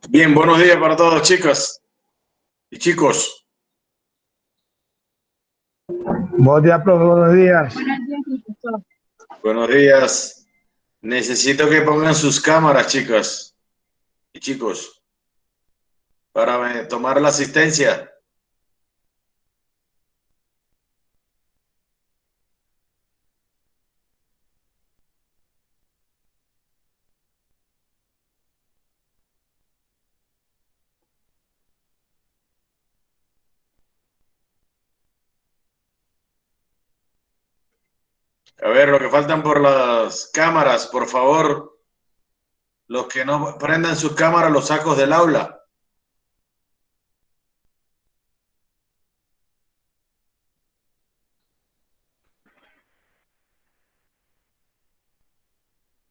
Bien, buenos días para todos, chicas y chicos. Buenos días, profe, buenos días. Buenos días, profesor. Buenos días. Necesito que pongan sus cámaras, chicas y chicos, para tomar la asistencia. A ver, lo que faltan por las cámaras, por favor. Los que no prendan sus cámaras, los sacos del aula.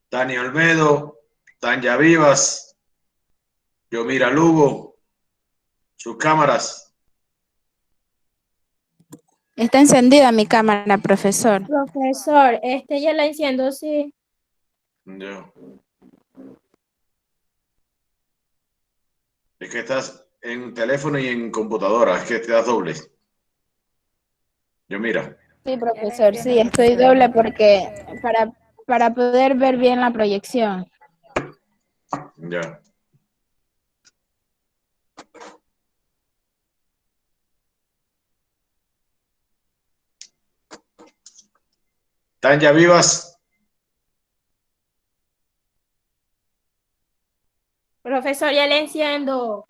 Tania Olmedo, Tanya Vivas, Yomira Lugo, sus cámaras. Está encendida mi cámara, profesor. Profesor, ya la enciendo, sí. Yo. Es que estás en teléfono y en computadora, es que te das doble. Yomira. Sí, profesor, sí, estoy doble porque para poder ver bien la proyección. Ya. Tanya Vivas. Profesor, ya la enciendo.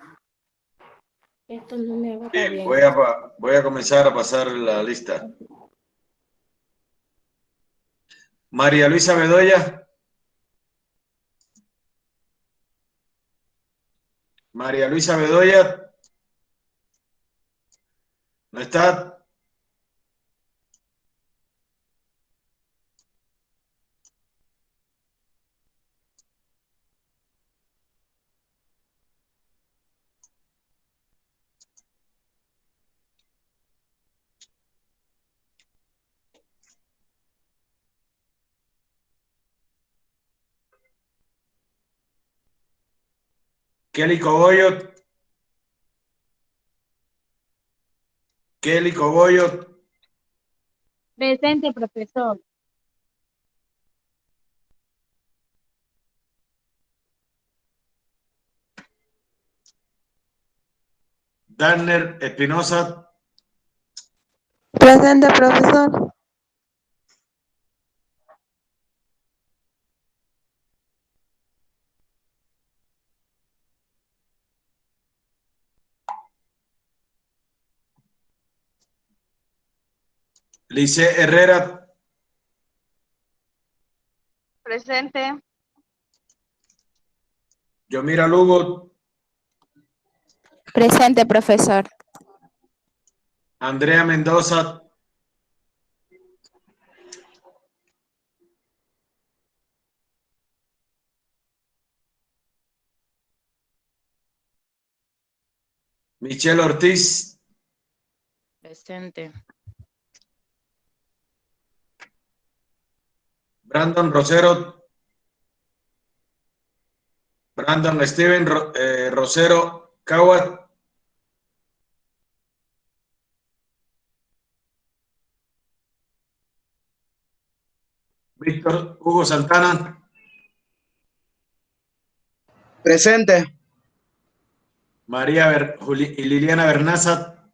Esto no me va Bien, bien. voy a comenzar a pasar la lista. María Luisa Bedoya. María Luisa Bedoya. ¿No está? Kelly Cogollo. Kelly Cogollo. Presente, profesor. Danner Espinosa. Presente, profesor. Lice Herrera. Presente. Yomira Lugo. Presente, profesor. Andrea Mendoza. Michelle Ortiz. Presente. Brandon Rosero. Brandon Steven Rosero Coward. Víctor Hugo Santana. Presente. María y Liliana Bernaza.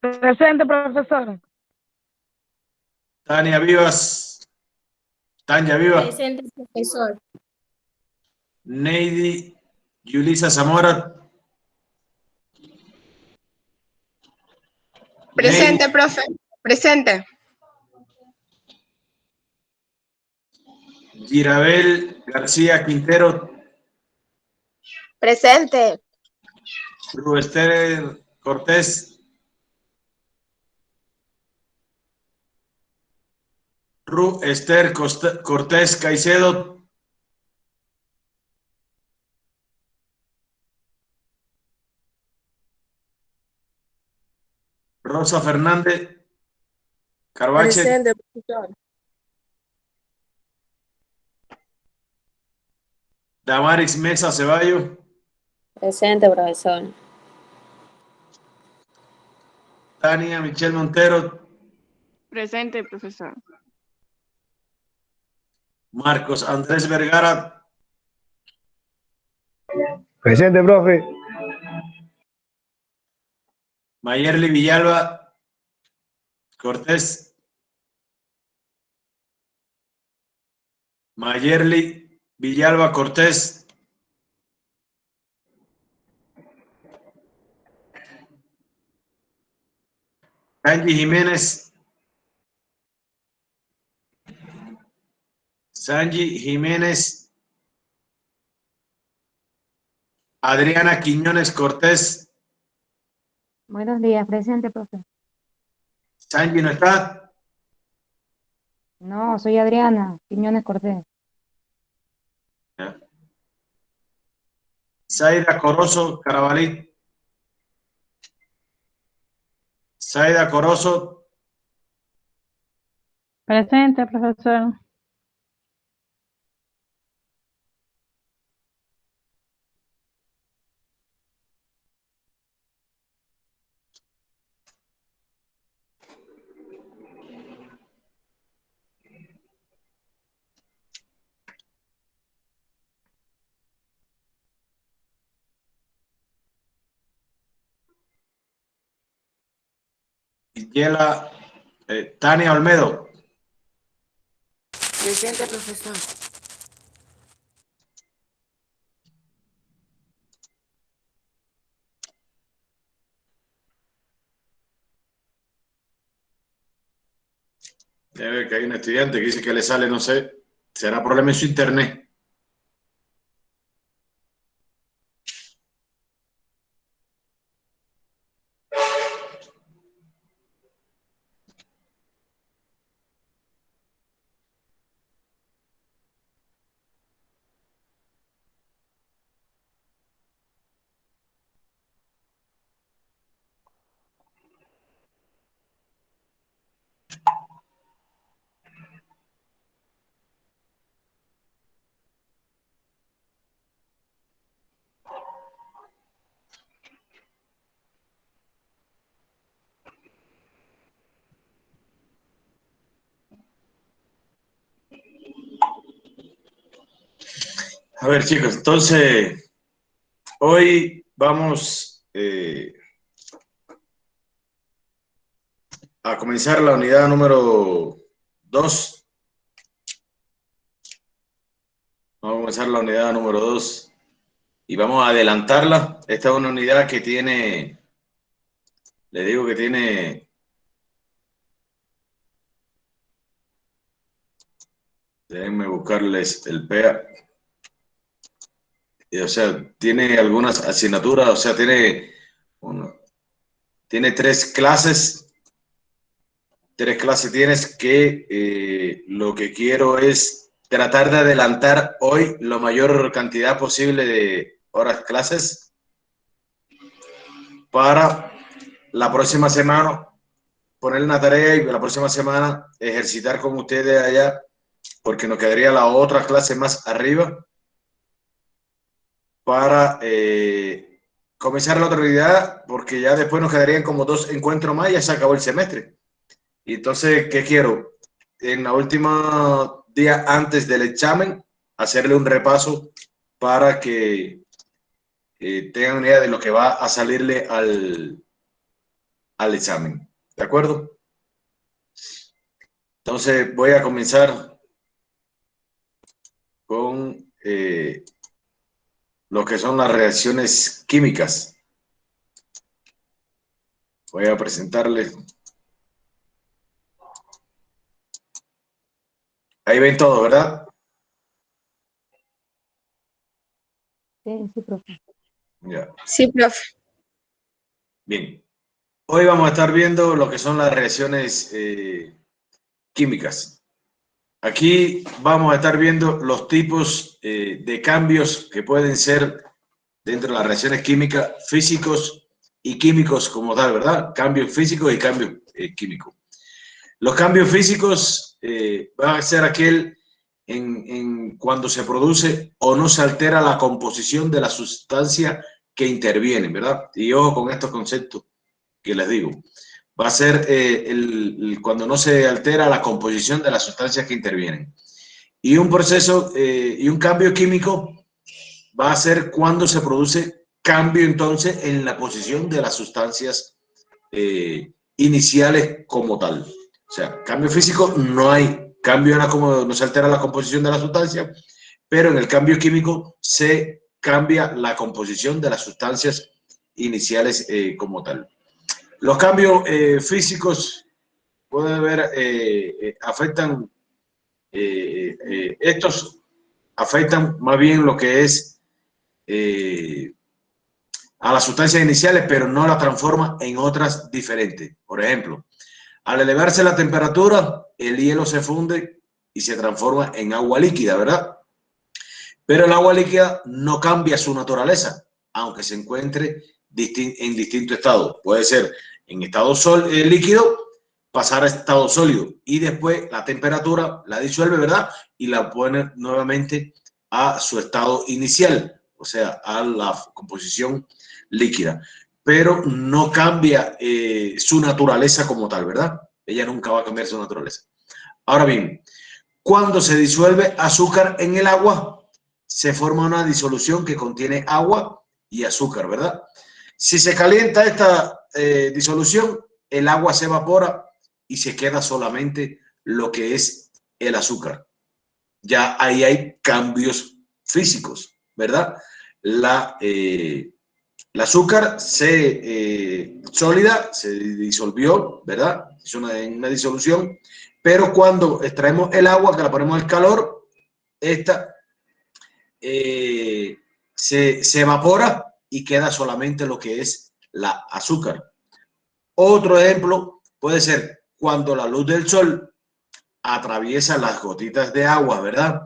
Presente, profesor. Tania Vivas. Tanya Vivas. Presente, profesor. Neidy Yulisa Zamora. Presente, Neidy. profe. Presente. Girabel García Quintero. Presente. Ruester Cortés. Esther Cortés Caicedo. Rosa Fernández Carvache. Presente, profesor. Damaris Mesa Ceballos. Presente, profesor. Tania Michelle Montero. Presente, profesor. Marcos Andrés Vergara. Presente, profe. Mayerly Villalba Cortés. Mayerly Villalba Cortés. Sanji Jiménez. Sanji Jiménez. Adriana Quiñones Cortés. Buenos días, presente, profe. Sanji no está. No, soy Adriana Quiñones Cortés. Zaida Corozo Carabalí. Zaida Corozo. Presente, profesor. Yela Tania Olmedo. Presente, profesor. Ya ve que hay un estudiante que dice que le sale, no sé, será problema en su internet. A ver, chicos, entonces, hoy vamos a comenzar la unidad número 2. Vamos a comenzar la unidad número 2 y vamos a adelantarla. Esta es una unidad que tiene, le digo que tiene, déjenme buscarles el PEA. O sea, tiene algunas asignaturas, o sea, tiene 3 clases. 3 clases tienes que lo que quiero es tratar de adelantar hoy la mayor cantidad posible de horas clases para la próxima semana poner una tarea y la próxima semana ejercitar con ustedes allá, porque nos quedaría la otra clase más arriba para comenzar la otra unidad, porque ya después nos quedarían como 2 encuentros más y ya se acabó el semestre. Y entonces, ¿qué quiero? En la última día antes del examen, hacerle un repaso para que tengan una idea de lo que va a salirle al examen. ¿De acuerdo? Entonces, voy a comenzar con lo que son las reacciones químicas. Voy a presentarles. Ahí ven todo, ¿verdad? Sí, profe. Ya. Sí, profe. Bien. Hoy vamos a estar viendo lo que son las reacciones químicas. Aquí vamos a estar viendo los tipos de cambios que pueden ser dentro de las reacciones químicas, físicos y químicos como tal, ¿verdad? Cambios físicos y cambios químicos. Los cambios físicos van a ser aquel cuando se produce o no se altera la composición de la sustancia que interviene, ¿verdad? Y ojo con estos conceptos que les digo. Va a ser cuando no se altera la composición de las sustancias que intervienen. Y un proceso y un cambio químico va a ser cuando se produce cambio entonces en la posición de las sustancias iniciales como tal. O sea, cambio físico no hay, cambio como no se altera la composición de la sustancia, pero en el cambio químico se cambia la composición de las sustancias iniciales como tal. Los cambios físicos, pueden ver, afectan, estos afectan más bien lo que es a las sustancias iniciales, pero no la transforma en otras diferentes. Por ejemplo, al elevarse la temperatura, el hielo se funde y se transforma en agua líquida, ¿verdad? Pero el agua líquida no cambia su naturaleza, aunque se encuentre en distinto estado. Puede ser en estado líquido, pasar a estado sólido y después la temperatura la disuelve, ¿verdad? Y la pone nuevamente a su estado inicial, o sea, a la composición líquida. Pero no cambia su naturaleza como tal, ¿verdad? Ella nunca va a cambiar su naturaleza. Ahora bien, cuando se disuelve azúcar en el agua, se forma una disolución que contiene agua y azúcar, ¿verdad? Si se calienta esta disolución, el agua se evapora y se queda solamente lo que es el azúcar. Ya ahí hay cambios físicos, ¿verdad? El azúcar sólida se disolvió, ¿verdad? Es una disolución, pero cuando extraemos el agua, que la ponemos al calor, esta se evapora y queda solamente lo que es la azúcar. Otro ejemplo puede ser cuando la luz del sol atraviesa las gotitas de agua, ¿verdad?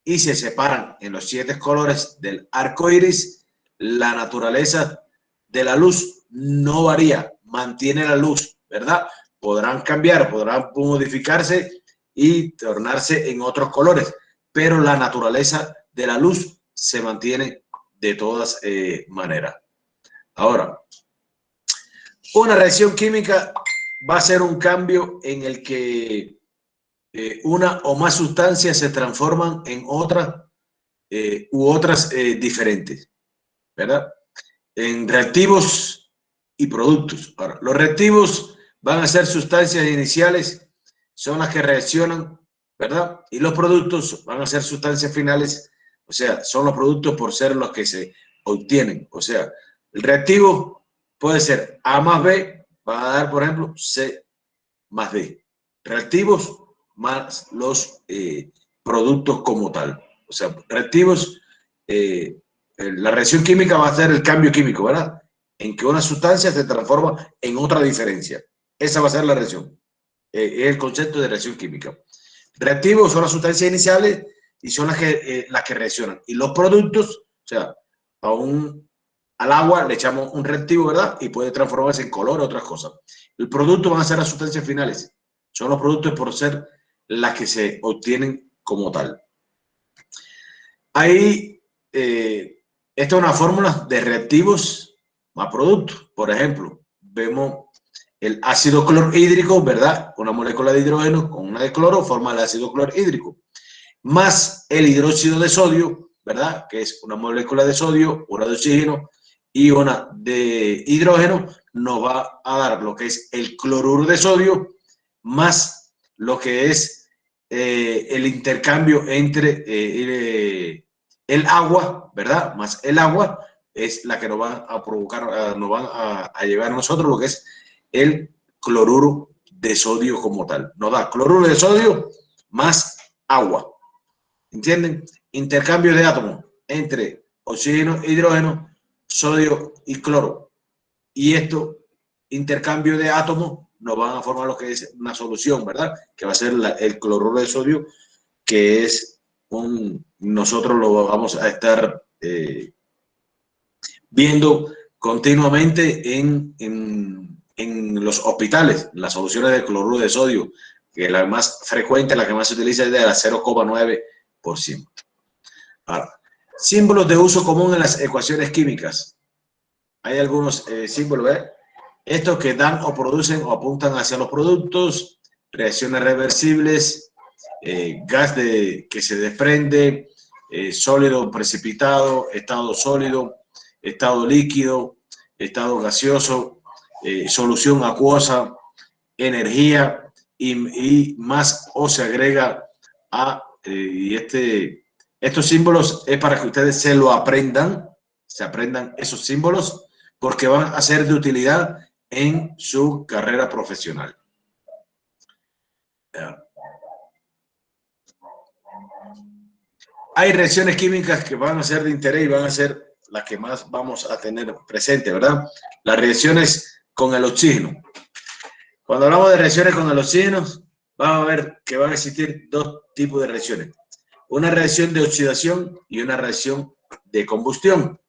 Y se separan en los 7 colores del arco iris, la naturaleza de la luz no varía, mantiene la luz, ¿verdad? Podrán cambiar, podrán modificarse y tornarse en otros colores, pero la naturaleza de la luz se mantiene de todas maneras. Ahora, una reacción química va a ser un cambio en el que una o más sustancias se transforman en otras u otras diferentes, ¿verdad? En reactivos y productos. Ahora, los reactivos van a ser sustancias iniciales, son las que reaccionan, ¿verdad? Y los productos van a ser sustancias finales, o sea, son los productos por ser los que se obtienen. O sea, el reactivo puede ser A más B, va a dar, por ejemplo, C más D. Reactivos más los productos como tal. O sea, reactivos, la reacción química va a ser el cambio químico, ¿verdad? En que una sustancia se transforma en otra diferencia. Esa va a ser la reacción. Es el concepto de reacción química. Reactivos son las sustancias iniciales y son las que reaccionan. Y los productos, o sea, al agua le echamos un reactivo, ¿verdad? Y puede transformarse en color o otras cosas. El producto van a ser las sustancias finales. Son los productos por ser las que se obtienen como tal. Ahí, esta es una fórmula de reactivos más productos. Por ejemplo, vemos el ácido clorhídrico, ¿verdad? Una molécula de hidrógeno con una de cloro forma el ácido clorhídrico. Más el hidróxido de sodio, ¿verdad? Que es una molécula de sodio, una de oxígeno y una de hidrógeno, nos va a dar lo que es el cloruro de sodio más lo que es el intercambio entre el agua, ¿verdad? Más el agua es la que nos va a provocar, nos van a llevar a nosotros lo que es el cloruro de sodio como tal. Nos da cloruro de sodio más agua. ¿Entienden? Intercambio de átomos entre oxígeno e hidrógeno, sodio y cloro. Y esto, intercambio de átomos, nos van a formar lo que es una solución, ¿verdad? Que va a ser el cloruro de sodio, que es nosotros lo vamos a estar viendo continuamente en los hospitales, las soluciones de cloruro de sodio, que la más frecuente, la que más se utiliza es de la 0,9 Ahora, símbolos de uso común en las ecuaciones químicas. Hay algunos símbolos, ¿eh? Estos que dan o producen o apuntan hacia los productos, reacciones reversibles, gas que se desprende, sólido precipitado, estado sólido, estado líquido, estado gaseoso, solución acuosa, energía y más o se agrega a estos símbolos es para que ustedes se aprendan esos símbolos porque van a ser de utilidad en su carrera profesional. Hay reacciones químicas que van a ser de interés y van a ser las que más vamos a tener presente, ¿verdad? Las reacciones con el oxígeno. Cuando hablamos de reacciones con el oxígeno, vamos a ver que van a existir dos tipos de reacciones. Una reacción de oxidación y una reacción de combustión.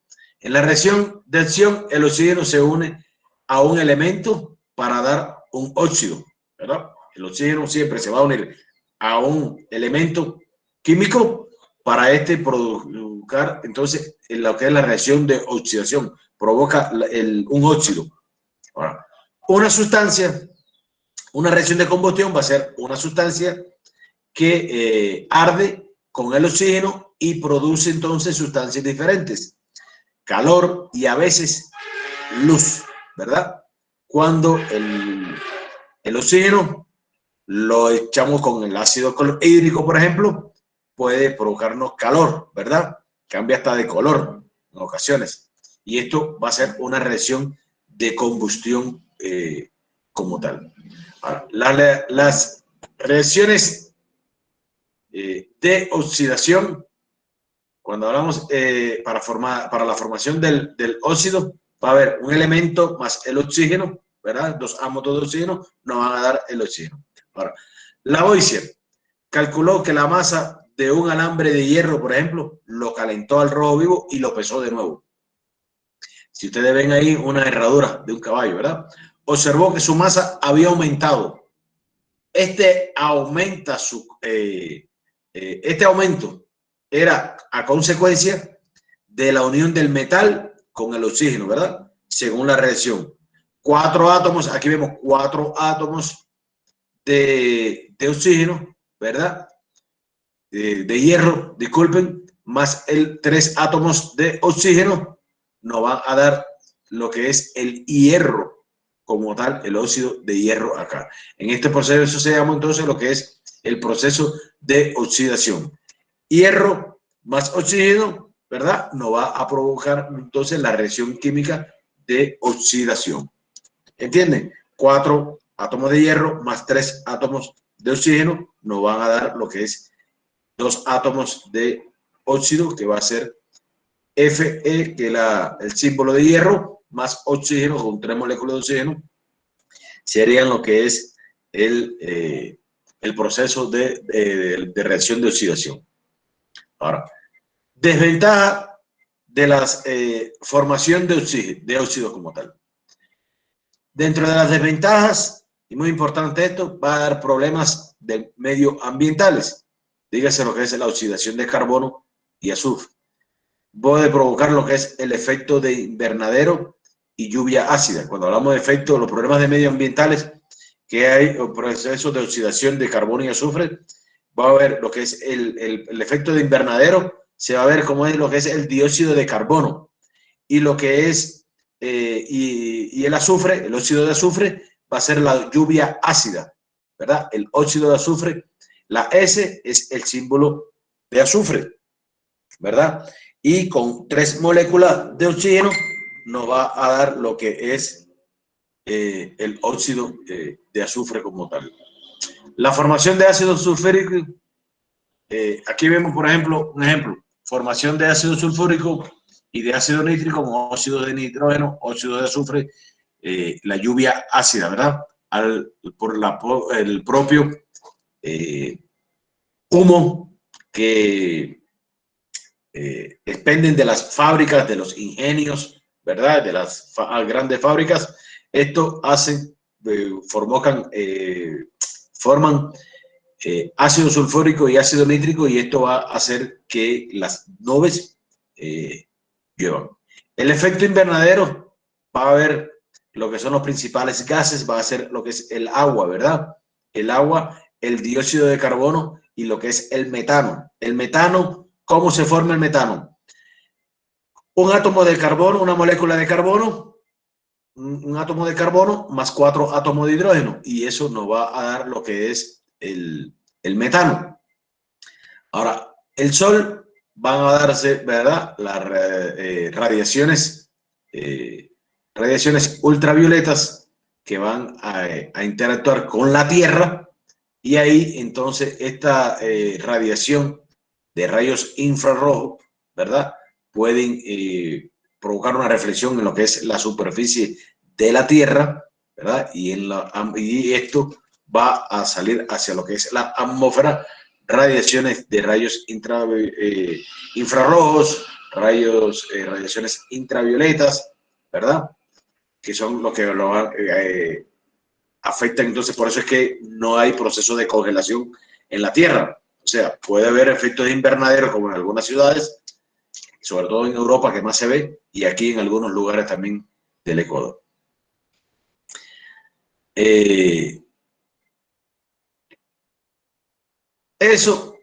En la reacción de acción, el oxígeno se une a un elemento para dar un óxido, ¿verdad? El oxígeno siempre se va a unir a un elemento químico para provocar, entonces, lo que es la reacción de oxidación. Provoca un óxido. Ahora, una sustancia, una reacción de combustión va a ser una sustancia que arde con el oxígeno y produce entonces sustancias diferentes. Calor y a veces luz, ¿verdad? Cuando el oxígeno lo echamos con el ácido clorhídrico, por ejemplo, puede provocarnos calor, ¿verdad? Cambia hasta de color en ocasiones. Y esto va a ser una reacción de combustión como tal. Ahora, las reacciones de oxidación, cuando hablamos para la formación del óxido, va a haber un elemento más el oxígeno, ¿verdad? Dos átomos de oxígeno nos van a dar el oxígeno. Ahora, Lavoisier calculó que la masa de un alambre de hierro, por ejemplo, lo calentó al rojo vivo y lo pesó de nuevo. Si ustedes ven ahí una herradura de un caballo, ¿verdad? Observó que su masa había aumentado. Este aumento era a consecuencia de la unión del metal con el oxígeno, ¿verdad? Según la reacción. 4 átomos, aquí vemos 4 átomos de oxígeno, ¿verdad? De hierro, disculpen, más 3 átomos de oxígeno, nos van a dar lo que es el hierro como tal, el óxido de hierro acá. En este proceso se llama entonces lo que es el proceso de oxidación. Hierro más oxígeno, ¿verdad? Nos va a provocar entonces la reacción química de oxidación. ¿Entienden? 4 átomos de hierro más 3 átomos de oxígeno nos van a dar lo que es 2 átomos de óxido, que va a ser Fe, que es el símbolo de hierro, más oxígeno con 3 moléculas de oxígeno, serían lo que es el proceso de reacción de oxidación. Ahora, desventaja de la formación de óxido como tal. Dentro de las desventajas, y muy importante esto, va a dar problemas medioambientales. Dígase lo que es la oxidación de carbono y azufre. Puede provocar lo que es el efecto de invernadero y lluvia ácida. Cuando hablamos de efectos, los problemas de medioambientales que hay, o procesos de oxidación de carbono y azufre, va a haber lo que es el efecto de invernadero, se va a ver cómo es lo que es el dióxido de carbono y lo que es y el azufre, el óxido de azufre va a ser la lluvia ácida, ¿verdad? El óxido de azufre, la S es el símbolo de azufre, ¿verdad? Y con 3 moléculas de oxígeno nos va a dar lo que es el óxido de azufre como tal. La formación de ácido sulfúrico, aquí vemos, por ejemplo, un ejemplo, formación de ácido sulfúrico y de ácido nítrico como óxido de nitrógeno, óxido de azufre, la lluvia ácida, ¿verdad? Por el propio humo que dependen de las fábricas, de los ingenios, ¿verdad? De las grandes fábricas. Esto hacen, forman ácido sulfúrico y ácido nítrico, y esto va a hacer que las nubes lluevan. El efecto invernadero va a haber lo que son los principales gases, va a ser lo que es el agua, ¿verdad? El agua, el dióxido de carbono y lo que es el metano. El metano, ¿cómo se forma el metano? Un átomo de carbono, una molécula de carbono, un átomo de carbono más 4 átomos de hidrógeno, y eso nos va a dar lo que es el metano. Ahora, el sol van a darse, ¿verdad?, las radiaciones ultravioletas que van a interactuar con la Tierra, y ahí entonces esta radiación de rayos infrarrojos, ¿verdad?, pueden provocar una reflexión en lo que es la superficie de la Tierra, ¿verdad? Y esto va a salir hacia lo que es la atmósfera, radiaciones de rayos infrarrojos, radiaciones ultravioletas, ¿verdad? Que son lo que afectan. Entonces, por eso es que no hay proceso de congelación en la Tierra. O sea, puede haber efectos de invernadero como en algunas ciudades, sobre todo en Europa, que más se ve, y aquí en algunos lugares también del Ecuador. Eso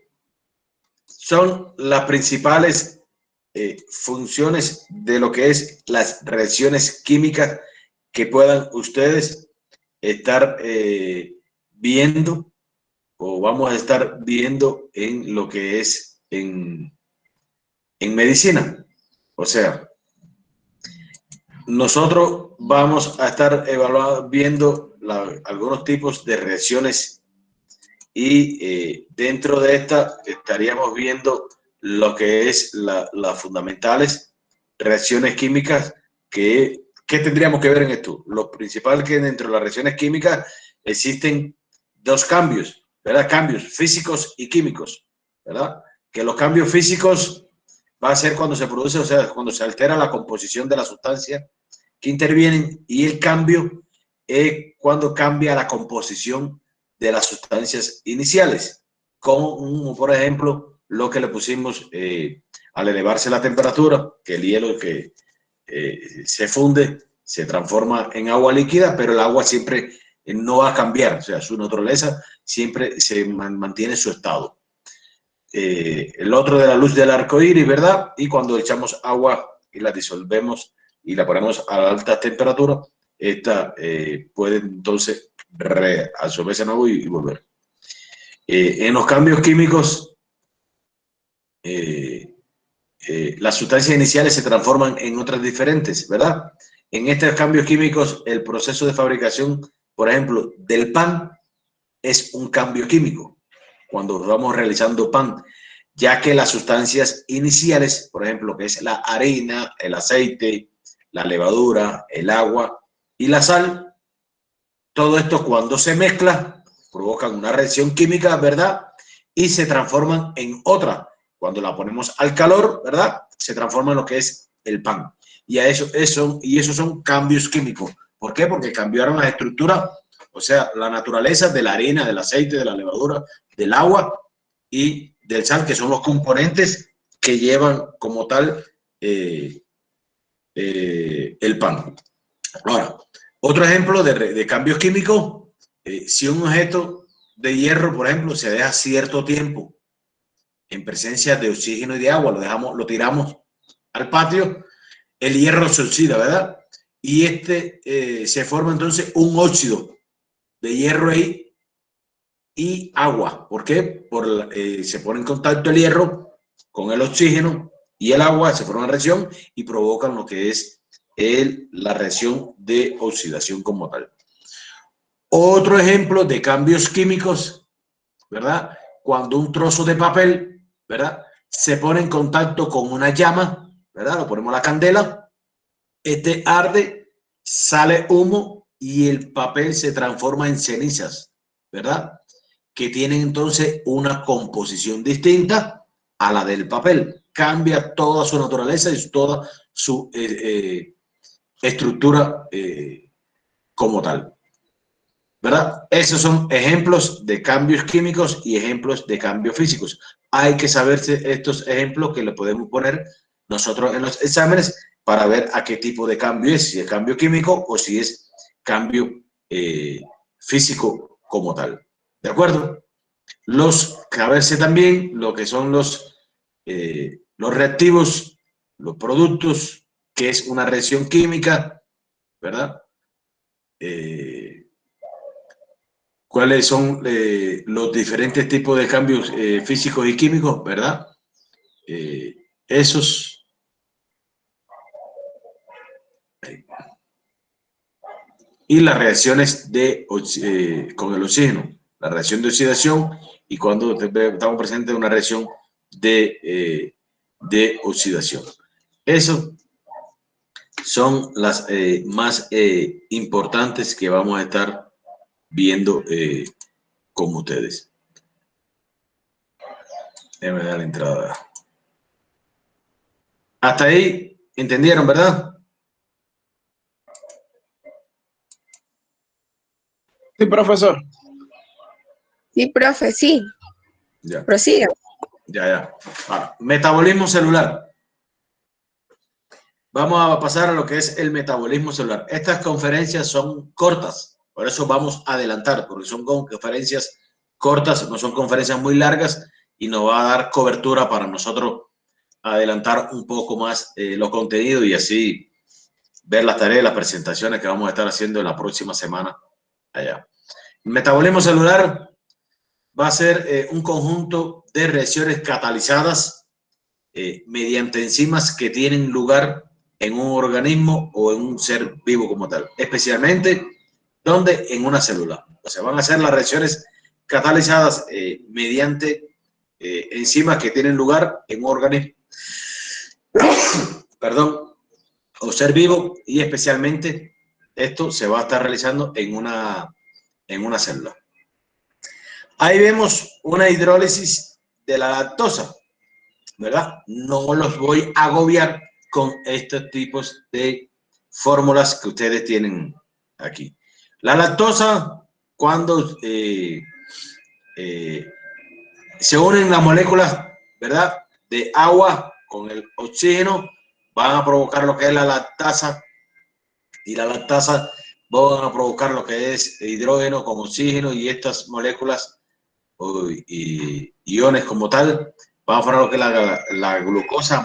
son las principales funciones de lo que es las reacciones químicas que puedan ustedes estar viendo, o vamos a estar viendo en lo que es en medicina. O sea, nosotros vamos a estar viendo algunos tipos de reacciones, y dentro de esta estaríamos viendo lo que es las fundamentales reacciones químicas que tendríamos que ver en esto. Lo principal, que dentro de las reacciones químicas existen dos cambios, ¿verdad? Cambios físicos y químicos, ¿verdad? Que los cambios físicos va a ser cuando se produce, o sea, cuando se altera la composición de la sustancia que intervienen, y el cambio es cuando cambia la composición de las sustancias iniciales, como por ejemplo lo que le pusimos al elevarse la temperatura, que el hielo que se funde se transforma en agua líquida, pero el agua siempre no va a cambiar, o sea, su naturaleza siempre se mantiene su estado. El otro de la luz del arco iris, ¿verdad? Y cuando echamos agua y la disolvemos y la ponemos a alta temperatura, esta puede entonces reabsorberse de nuevo y volver. En los cambios químicos, las sustancias iniciales se transforman en otras diferentes, ¿verdad? En estos cambios químicos, el proceso de fabricación, por ejemplo, del pan, es un cambio químico cuando vamos realizando pan, ya que las sustancias iniciales, por ejemplo, que es la harina, el aceite, la levadura, el agua y la sal, todo esto cuando se mezcla provocan una reacción química, ¿verdad? Y se transforman en otra. Cuando la ponemos al calor, ¿verdad?, se transforma en lo que es el pan. Y esos son cambios químicos. ¿Por qué? Porque cambiaron la estructura, o sea, la naturaleza de la harina, del aceite, de la levadura, del agua y del sal, que son los componentes que llevan como tal el pan. Ahora, otro ejemplo de cambios químicos, si un objeto de hierro, por ejemplo, se deja cierto tiempo en presencia de oxígeno y de agua, lo tiramos al patio, el hierro se oxida, ¿verdad? Y se forma entonces un óxido de hierro ahí y agua. ¿Por qué? Se pone en contacto el hierro con el oxígeno y el agua, se forma una reacción y provocan lo que es la reacción de oxidación como tal. Otro ejemplo de cambios químicos, ¿verdad? Cuando un trozo de papel, ¿verdad?, se pone en contacto con una llama, ¿verdad? Lo ponemos a la candela, arde, sale humo y el papel se transforma en cenizas, ¿verdad?, que tienen entonces una composición distinta a la del papel. Cambia toda su naturaleza y toda su estructura como tal, ¿verdad? Esos son ejemplos de cambios químicos y ejemplos de cambios físicos. Hay que saberse estos ejemplos que le podemos poner nosotros en los exámenes para ver a qué tipo de cambio es, si es cambio químico o si es cambio físico como tal. ¿De acuerdo? Saberse también lo que son los reactivos, los productos, que es una reacción química, ¿verdad? Cuáles son los diferentes tipos de cambios físicos y químicos, ¿verdad? Esos. Y las reacciones con el oxígeno, la reacción de oxidación y cuando estamos presentes en una reacción de oxidación. Eso son las más importantes que vamos a estar viendo con ustedes. Déjame dar la entrada. Hasta ahí, ¿entendieron, verdad? Sí, profesor. Sí, profe, sí. Ya. Prosiga. Ya. Metabolismo celular. Vamos a pasar a lo que es el metabolismo celular. Estas conferencias son cortas, por eso vamos a adelantar, porque son conferencias cortas, no son conferencias muy largas y nos va a dar cobertura para nosotros adelantar un poco más los contenidos y así ver las tareas, las presentaciones que vamos a estar haciendo en la próxima semana allá. El metabolismo celular va a ser un conjunto de reacciones catalizadas mediante enzimas que tienen lugar en un organismo o en un ser vivo como tal, especialmente donde en una célula. O sea, van a ser las reacciones catalizadas mediante enzimas que tienen lugar en un organismo, perdón, o ser vivo, y especialmente esto se va a estar realizando en una célula. Ahí vemos una hidrólisis de la lactosa, ¿verdad? No los voy a agobiar con estos tipos de fórmulas que ustedes tienen aquí. La lactosa, cuando se unen las moléculas, ¿verdad?, de agua con el oxígeno, van a provocar lo que es la lactasa, y la lactasa van a provocar lo que es hidrógeno con oxígeno, y estas moléculas y iones como tal van a formar lo que es la glucosa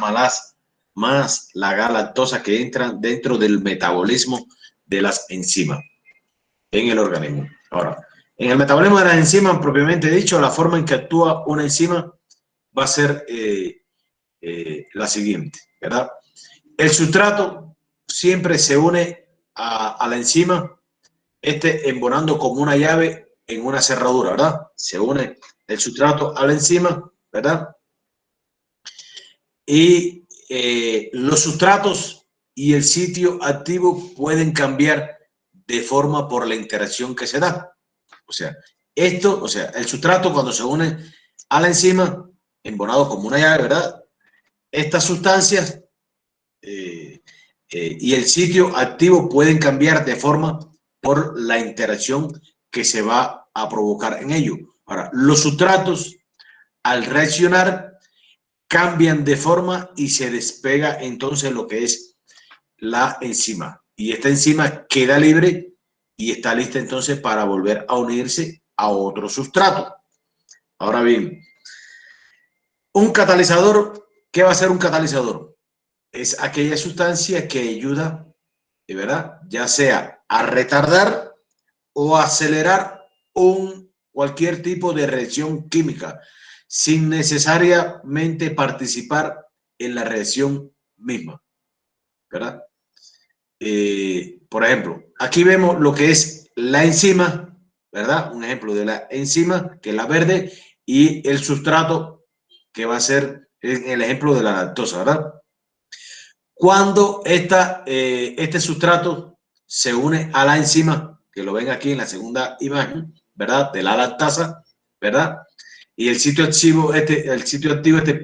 más la galactosa, que entran dentro del metabolismo de las enzimas en el organismo. Ahora, en el metabolismo de las enzimas, propiamente dicho, la forma en que actúa una enzima va a ser la siguiente, ¿verdad? El sustrato siempre se une a la enzima, embonando como una llave en una cerradura, ¿verdad? Se une el sustrato a la enzima, ¿verdad? Y los sustratos y el sitio activo pueden cambiar de forma por la interacción que se da. O sea, el sustrato cuando se une a la enzima, embonado como una llave, ¿verdad? Estas sustancias y el sitio activo pueden cambiar de forma por la interacción que se va a provocar en ello. Ahora, los sustratos, al reaccionar, cambian de forma y se despega entonces lo que es la enzima. Y esta enzima queda libre y está lista entonces para volver a unirse a otro sustrato. Ahora bien, un catalizador, ¿qué va a ser un catalizador? Es aquella sustancia que ayuda, ¿verdad?, ya sea a retardar o acelerar cualquier tipo de reacción química, sin necesariamente participar en la reacción misma, ¿verdad? Por ejemplo, aquí vemos lo que es la enzima, ¿verdad? Un ejemplo de la enzima, que es la verde, y el sustrato, que va a ser el ejemplo de la lactosa, ¿verdad? Cuando este sustrato se une a la enzima, que lo ven aquí en la segunda imagen, ¿verdad?, de la lactasa, ¿verdad? Y el sitio activo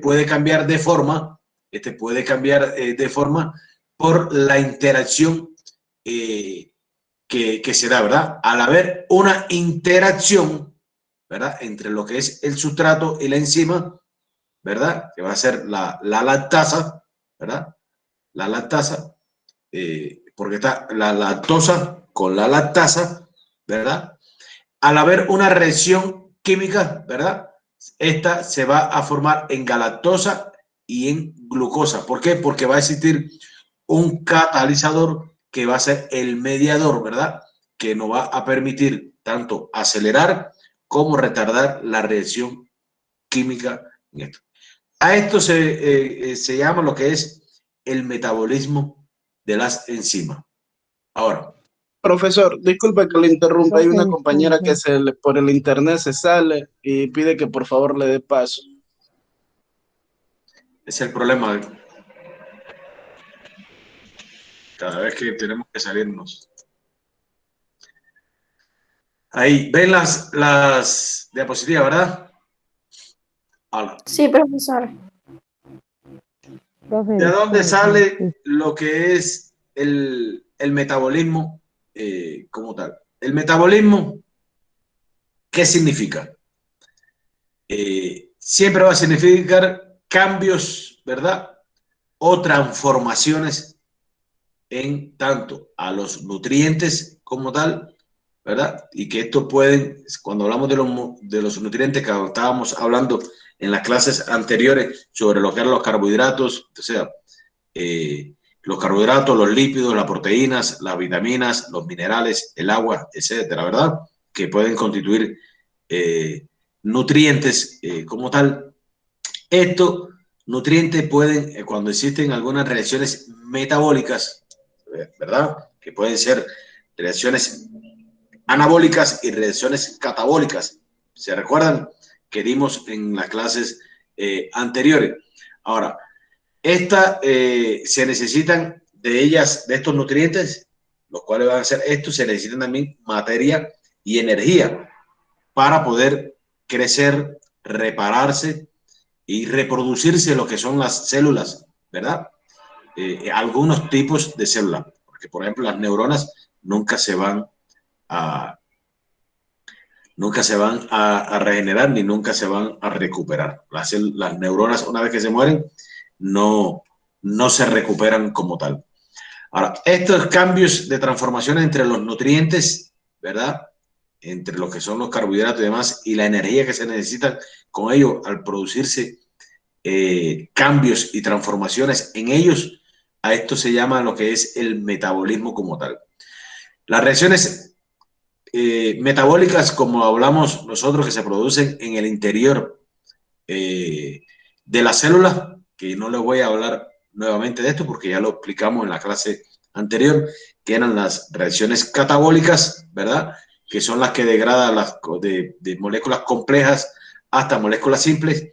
puede cambiar de forma, por la interacción que se da, ¿verdad? Al haber una interacción, ¿verdad? Entre lo que es el sustrato y la enzima, ¿verdad? Que va a ser la lactasa, ¿verdad? La lactasa, porque está la lactosa con la lactasa, ¿verdad? Al haber una reacción química, ¿verdad? Esta se va a formar en galactosa y en glucosa. ¿Por qué? Porque va a existir un catalizador que va a ser el mediador, ¿verdad? Que nos va a permitir tanto acelerar como retardar la reacción química en esto. A esto se llama lo que es el metabolismo de las enzimas. Ahora, Profesor, disculpe que le interrumpa. Hay Profe, una compañera que disculpe. por el internet se sale y pide que por favor le dé paso. ese es el problema. Cada vez que tenemos que salirnos. Ahí, ven las diapositivas, ¿verdad? Ahora, Sí, profesor. Profe, ¿de dónde disculpe. sale lo que es el metabolismo como tal? El metabolismo, ¿qué significa? Siempre va a significar cambios, ¿verdad? O transformaciones en tanto a los nutrientes como tal, ¿verdad? Y que esto pueden, cuando hablamos de los nutrientes que estábamos hablando en las clases anteriores sobre lo que eran los carbohidratos, o sea, los carbohidratos, los lípidos, las proteínas, las vitaminas, los minerales, el agua, etcétera, ¿verdad? Que pueden constituir nutrientes como tal. Estos nutrientes pueden, cuando existen algunas reacciones metabólicas, ¿verdad? Que pueden ser reacciones anabólicas y reacciones catabólicas. ¿Se recuerdan que dimos en las clases anteriores? Ahora, se necesitan de ellas, de estos nutrientes, los cuales van a ser estos, se necesitan también materia y energía para poder crecer, repararse y reproducirse lo que son las células, ¿verdad? Algunos tipos de células, porque por ejemplo las neuronas nunca se van a regenerar ni nunca se van a recuperar. Las neuronas, una vez que se mueren, no se recuperan como tal. Ahora, estos cambios de transformación entre los nutrientes, ¿verdad? Entre lo que son los carbohidratos y demás, y la energía que se necesita con ellos al producirse cambios y transformaciones en ellos, a esto se llama lo que es el metabolismo como tal. Las reacciones metabólicas, como hablamos nosotros, que se producen en el interior de la célula, que no les voy a hablar nuevamente de esto porque ya lo explicamos en la clase anterior, que eran las reacciones catabólicas, ¿verdad? Que son las que degradan de moléculas complejas hasta moléculas simples,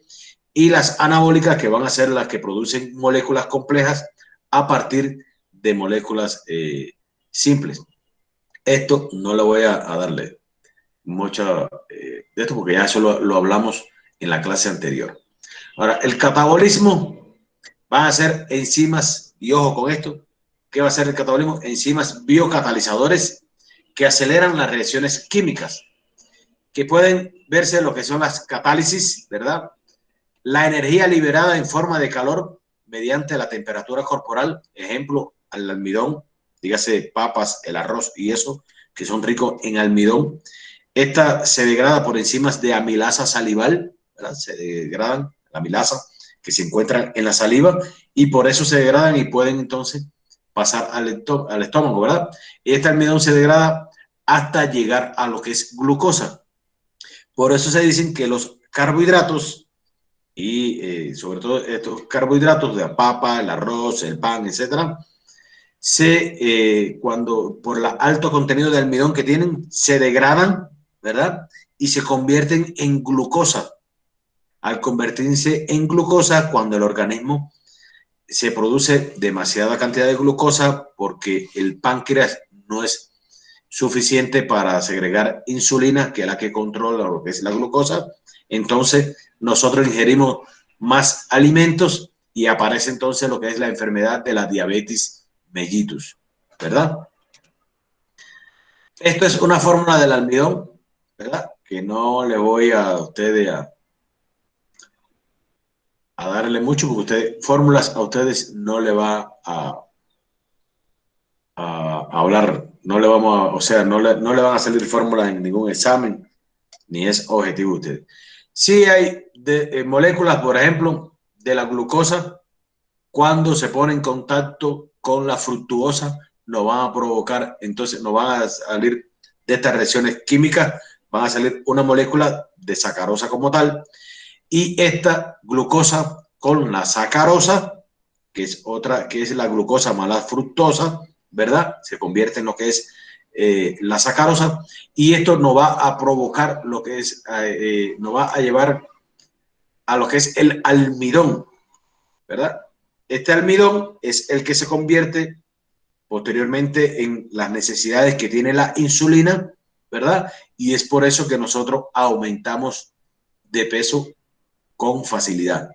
y las anabólicas, que van a ser las que producen moléculas complejas a partir de moléculas simples. Esto no le voy a darle mucho de esto porque ya eso lo hablamos en la clase anterior. Ahora, el catabolismo va a ser enzimas, y ojo con esto, ¿qué va a ser el catabolismo? Enzimas biocatalizadores que aceleran las reacciones químicas, que pueden verse lo que son las catálisis, ¿verdad? La energía liberada en forma de calor mediante la temperatura corporal, ejemplo, al almidón, dígase papas, el arroz y eso, que son ricos en almidón. Esta se degrada por enzimas de amilasa salival, ¿verdad? Se degradan la amilasa que se encuentran en la saliva y por eso se degradan y pueden entonces pasar al estómago, ¿verdad? Y este almidón se degrada hasta llegar a lo que es glucosa. Por eso se dicen que los carbohidratos y sobre todo estos carbohidratos de la papa, el arroz, el pan, etcétera, cuando por el alto contenido de almidón que tienen, se degradan, ¿verdad? Y se convierten en glucosa. Al convertirse en glucosa, cuando el organismo se produce demasiada cantidad de glucosa porque el páncreas no es suficiente para segregar insulina, que es la que controla lo que es la glucosa, entonces nosotros ingerimos más alimentos y aparece entonces lo que es la enfermedad de la diabetes mellitus, ¿verdad? Esto es una fórmula del almidón, ¿verdad? Que no le voy a ustedes a darle mucho, porque fórmulas a ustedes no le va a hablar, no le vamos a, o sea, no le van a salir fórmulas en ningún examen, ni es objetivo de ustedes. Sí hay moléculas, por ejemplo, de la glucosa, cuando se pone en contacto con la fructuosa, nos van a provocar, entonces nos van a salir de estas reacciones químicas, van a salir una molécula de sacarosa como tal, y esta glucosa con la sacarosa, que es otra, que es la glucosa más la fructosa, ¿verdad? Se convierte en lo que es la sacarosa, y esto nos va a provocar lo que es, nos va a llevar a lo que es el almidón, ¿verdad? Este almidón es el que se convierte posteriormente en las necesidades que tiene la insulina, ¿verdad? Y es por eso que nosotros aumentamos de peso con facilidad.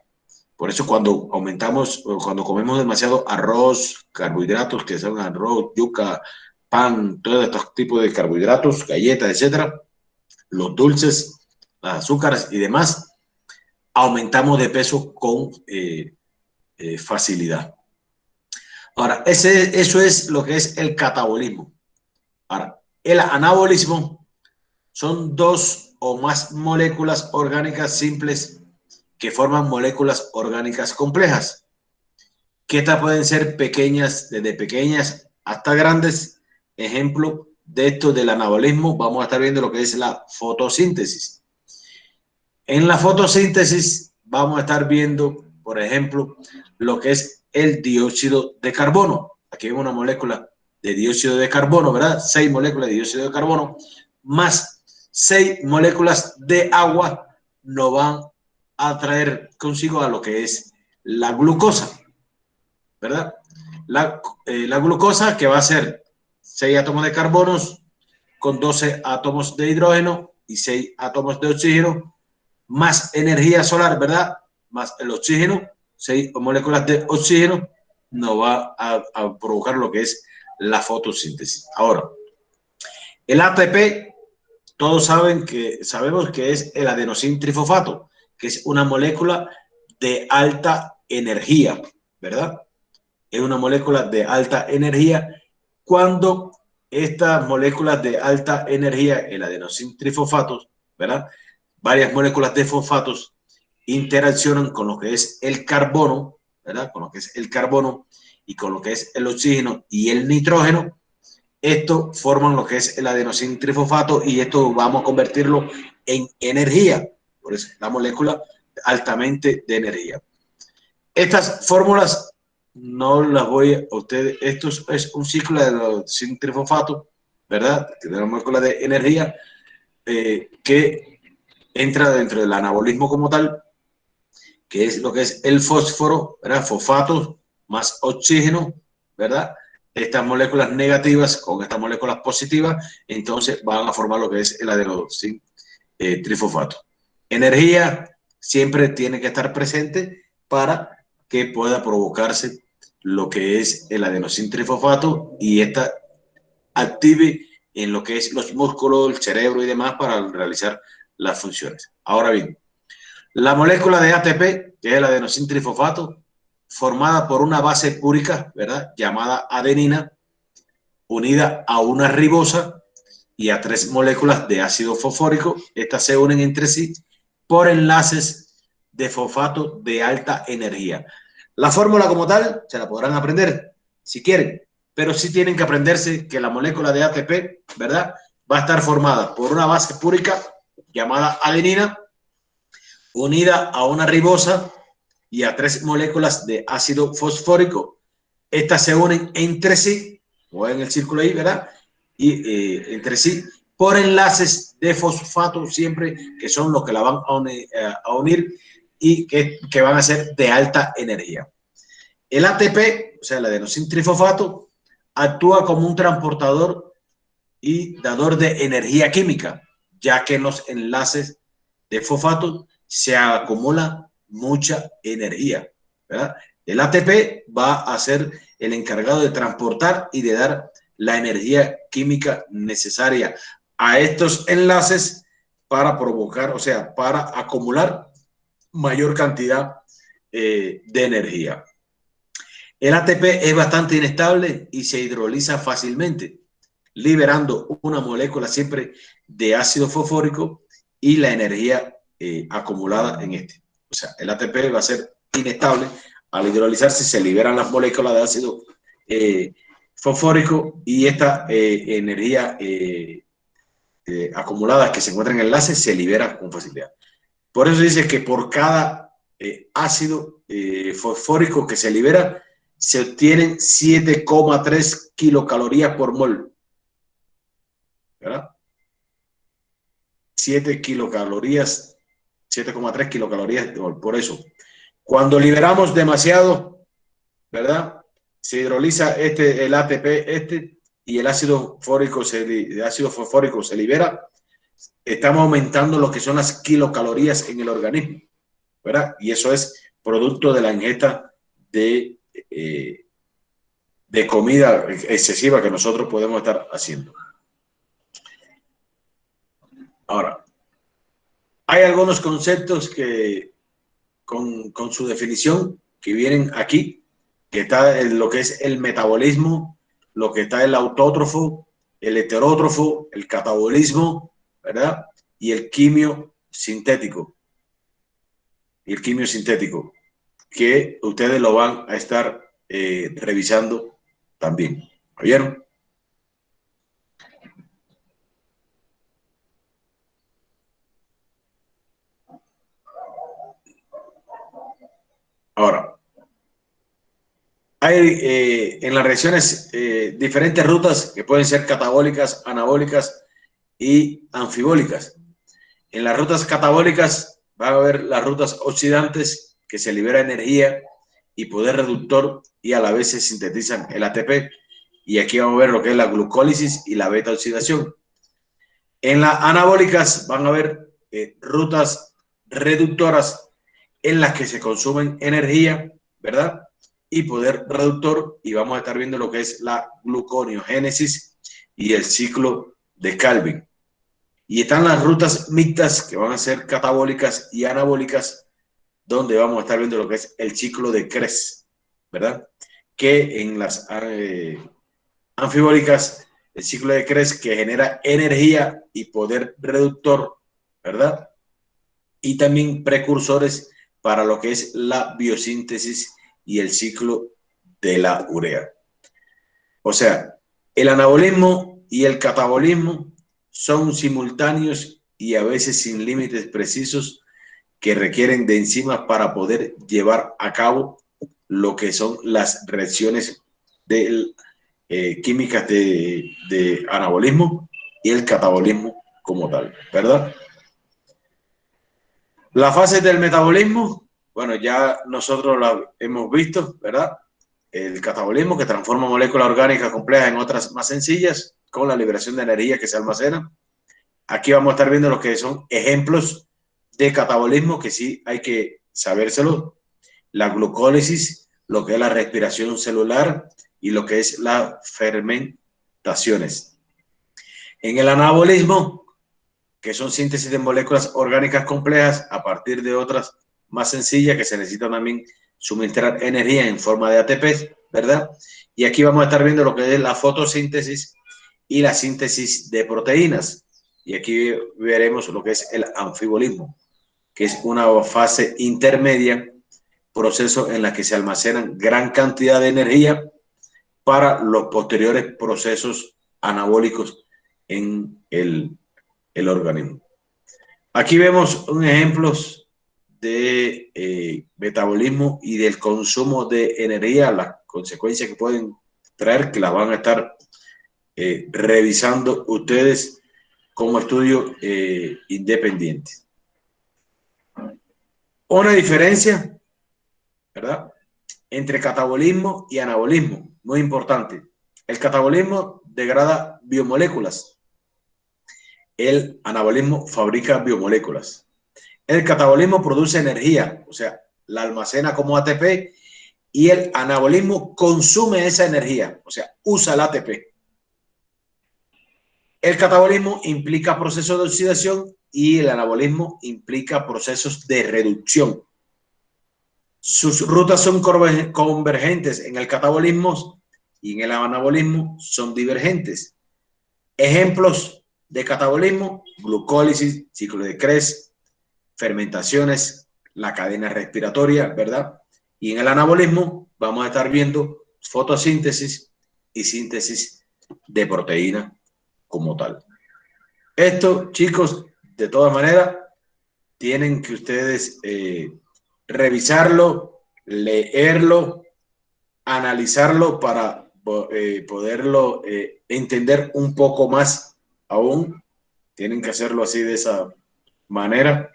Por eso cuando aumentamos, cuando comemos demasiado arroz, carbohidratos, que son arroz, yuca, pan, todos estos tipos de carbohidratos, galletas, etcétera, los dulces, las azúcares y demás, aumentamos de peso con facilidad. Ahora, eso es lo que es el catabolismo. Ahora, el anabolismo son dos o más moléculas orgánicas simples que forman moléculas orgánicas complejas, que estas pueden ser pequeñas, desde pequeñas hasta grandes. Ejemplo de esto del anabolismo, vamos a estar viendo lo que es la fotosíntesis. En la fotosíntesis vamos a estar viendo, por ejemplo, lo que es el dióxido de carbono. Aquí vemos una molécula de dióxido de carbono, ¿verdad? 6 moléculas de dióxido de carbono más 6 moléculas de agua nos van a traer consigo a lo que es la glucosa, ¿verdad? La glucosa, que va a ser 6 átomos de carbono con 12 átomos de hidrógeno y 6 átomos de oxígeno, más energía solar, ¿verdad? Más el oxígeno, 6 moléculas de oxígeno, nos va a provocar lo que es la fotosíntesis. Ahora, el ATP, todos sabemos que es el adenosín trifosfato, que es una molécula de alta energía, ¿verdad? Es una molécula de alta energía. Cuando estas moléculas de alta energía, el adenosín trifosfato, ¿verdad? Varias moléculas de fosfatos interaccionan con lo que es el carbono, ¿verdad? Con lo que es el carbono y con lo que es el oxígeno y el nitrógeno. Esto forman lo que es el adenosín trifosfato y esto vamos a convertirlo en energía. Por eso la molécula altamente de energía. Estas fórmulas no las voy a ustedes. Esto es un ciclo de adenosín trifosfato, ¿verdad? De la molécula de energía que entra dentro del anabolismo como tal, que es lo que es el fósforo, ¿verdad? Fosfato más oxígeno, ¿verdad? Estas moléculas negativas con estas moléculas positivas, entonces van a formar lo que es el adenosín trifosfato. Energía siempre tiene que estar presente para que pueda provocarse lo que es el adenosín trifosfato y esta active en lo que es los músculos, el cerebro y demás para realizar las funciones. Ahora bien, la molécula de ATP, que es el adenosín trifosfato, formada por una base púrica, ¿verdad? Llamada adenina, unida a una ribosa y a 3 moléculas de ácido fosfórico. Estas se unen entre sí por enlaces de fosfato de alta energía. La fórmula como tal se la podrán aprender si quieren, pero sí tienen que aprenderse que la molécula de ATP, ¿verdad? Va a estar formada por una base púrica llamada adenina, unida a una ribosa y a 3 moléculas de ácido fosfórico. Estas se unen entre sí, o en el círculo ahí, ¿verdad? Y entre sí por enlaces de fosfato siempre, que son los que la van a unir y que van a ser de alta energía. El ATP, o sea, el adenosín trifosfato, actúa como un transportador y dador de energía química, ya que en los enlaces de fosfato se acumula mucha energía, ¿verdad? El ATP va a ser el encargado de transportar y de dar la energía química necesaria a estos enlaces para provocar, o sea, para acumular mayor cantidad de energía. El ATP es bastante inestable y se hidroliza fácilmente, liberando una molécula siempre de ácido fosfórico y la energía acumulada en este. O sea, el ATP va a ser inestable. Al hidrolizarse se liberan las moléculas de ácido fosfórico y esta energía acumulada que se encuentra en el enlace se libera con facilidad. Por eso dice que por cada ácido fosfórico que se libera, se obtienen 7,3 kilocalorías por mol. ¿Verdad? 7 kilocalorías, 7,3 kilocalorías por eso. Cuando liberamos demasiado, ¿verdad? Se hidroliza el ATP y el ácido fosfórico se libera. Estamos aumentando lo que son las kilocalorías en el organismo, ¿verdad? Y eso es producto de la ingesta de comida excesiva que nosotros podemos estar haciendo. Ahora, hay algunos conceptos que con su definición que vienen aquí, que está en lo que es el metabolismo, lo que está el autótrofo, el heterótrofo, el catabolismo, ¿verdad? Y el quimio sintético. Y el quimio sintético, que ustedes lo van a estar revisando también. ¿Oyeron? Ahora, hay en las reacciones diferentes rutas que pueden ser catabólicas, anabólicas y anfibólicas. En las rutas catabólicas van a haber las rutas oxidantes, que se libera energía y poder reductor y a la vez se sintetizan el ATP. Y aquí vamos a ver lo que es la glucólisis y la beta oxidación. En las anabólicas van a haber rutas reductoras en las que se consumen energía, ¿verdad? Y poder reductor, y vamos a estar viendo lo que es la gluconeogénesis y el ciclo de Calvin. Y están las rutas mixtas que van a ser catabólicas y anabólicas, donde vamos a estar viendo lo que es el ciclo de Krebs, ¿verdad? Que en las anfibólicas, el ciclo de Krebs que genera energía y poder reductor, ¿verdad? Y también precursores para lo que es la biosíntesis y el ciclo de la urea. O sea, el anabolismo y el catabolismo son simultáneos y a veces sin límites precisos que requieren de enzimas para poder llevar a cabo lo que son las reacciones químicas de anabolismo y el catabolismo como tal, ¿verdad? La fase del metabolismo, bueno, ya nosotros la hemos visto, ¿verdad? El catabolismo, que transforma moléculas orgánicas complejas en otras más sencillas con la liberación de energía que se almacena. Aquí vamos a estar viendo lo que son ejemplos de catabolismo que sí hay que sabérselo. La glucólisis, lo que es la respiración celular y lo que es las fermentaciones. En el anabolismo, que son síntesis de moléculas orgánicas complejas a partir de otras más sencillas que se necesitan también suministrar energía en forma de ATP, ¿verdad? Y aquí vamos a estar viendo lo que es la fotosíntesis y la síntesis de proteínas. Y aquí veremos lo que es el anfibolismo, que es una fase intermedia, proceso en la que se almacenan gran cantidad de energía para los posteriores procesos anabólicos en el organismo. Aquí vemos un ejemplo de metabolismo y del consumo de energía, las consecuencias que pueden traer, que las van a estar revisando ustedes como estudio independiente. Una diferencia, ¿verdad?, entre catabolismo y anabolismo, muy importante. El catabolismo degrada biomoléculas. El anabolismo fabrica biomoléculas. El catabolismo produce energía, o sea, la almacena como ATP, y el anabolismo consume esa energía, o sea, usa el ATP, El catabolismo implica procesos de oxidación y el anabolismo implica procesos de reducción. Sus rutas son convergentes en el catabolismo y en el anabolismo son divergentes. Ejemplos de catabolismo: glucólisis, ciclo de Krebs, fermentaciones, la cadena respiratoria, ¿verdad? Y en el anabolismo vamos a estar viendo fotosíntesis y síntesis de proteína como tal. Esto, chicos, de todas maneras, tienen que ustedes revisarlo, leerlo, analizarlo para poderlo entender un poco más aún. Tienen que hacerlo así, de esa manera.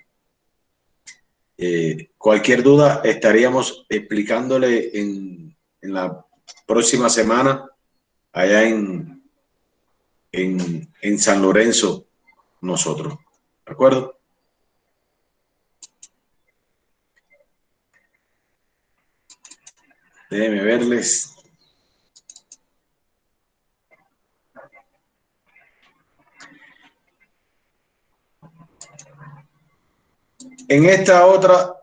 Cualquier duda estaríamos explicándole en la próxima semana allá en San Lorenzo, nosotros. ¿De acuerdo? Déjenme verles. En esta otra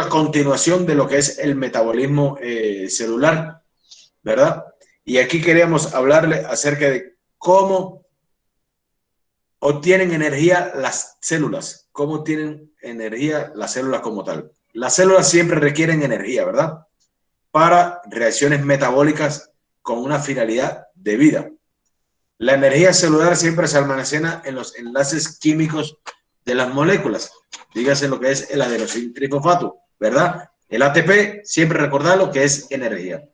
continuación de lo que es el metabolismo celular, ¿verdad? Y aquí queríamos hablarle acerca de cómo obtienen energía las células, cómo obtienen energía las células como tal. Las células siempre requieren energía, ¿verdad? Para reacciones metabólicas con una finalidad de vida. La energía celular siempre se almacena en los enlaces químicos de las moléculas. Dígase lo que es el adenosín-trifosfato, ¿verdad? El ATP, siempre recordar que es energía.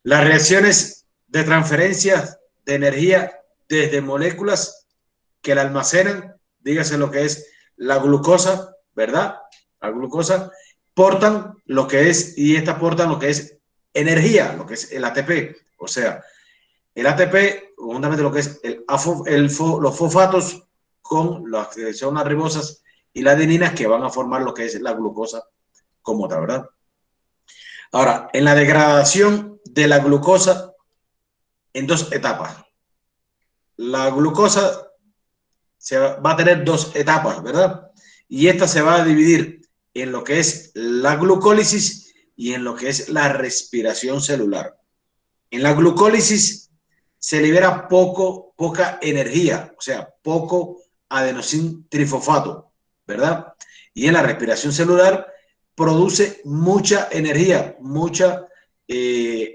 Las reacciones de transferencia de energía desde moléculas que la almacenan, dígase lo que es la glucosa, ¿verdad? La glucosa, portan lo que es, y estas portan lo que es energía, lo que es el ATP. O sea, el ATP, juntamente lo que es los fosfatos con las que son las ribosas y las adeninas que van a formar lo que es la glucosa como tal, ¿verdad? Ahora, en la degradación de la glucosa, en dos etapas. La glucosa va a tener dos etapas, ¿verdad? Y esta se va a dividir en lo que es la glucólisis y en lo que es la respiración celular. En la glucólisis se libera poca energía, o sea, poco adenosín-trifosfato, ¿verdad? Y en la respiración celular produce mucha energía, mucha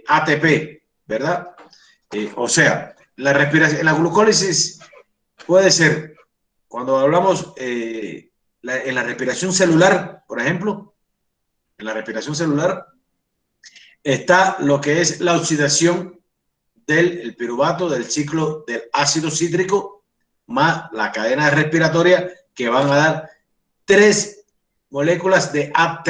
ATP, ¿verdad? O sea, la glucólisis puede ser, cuando hablamos en la respiración celular, por ejemplo, en la respiración celular está lo que es la oxidación del piruvato, del ciclo del ácido cítrico, más la cadena respiratoria, que van a dar 36 moléculas de ATP,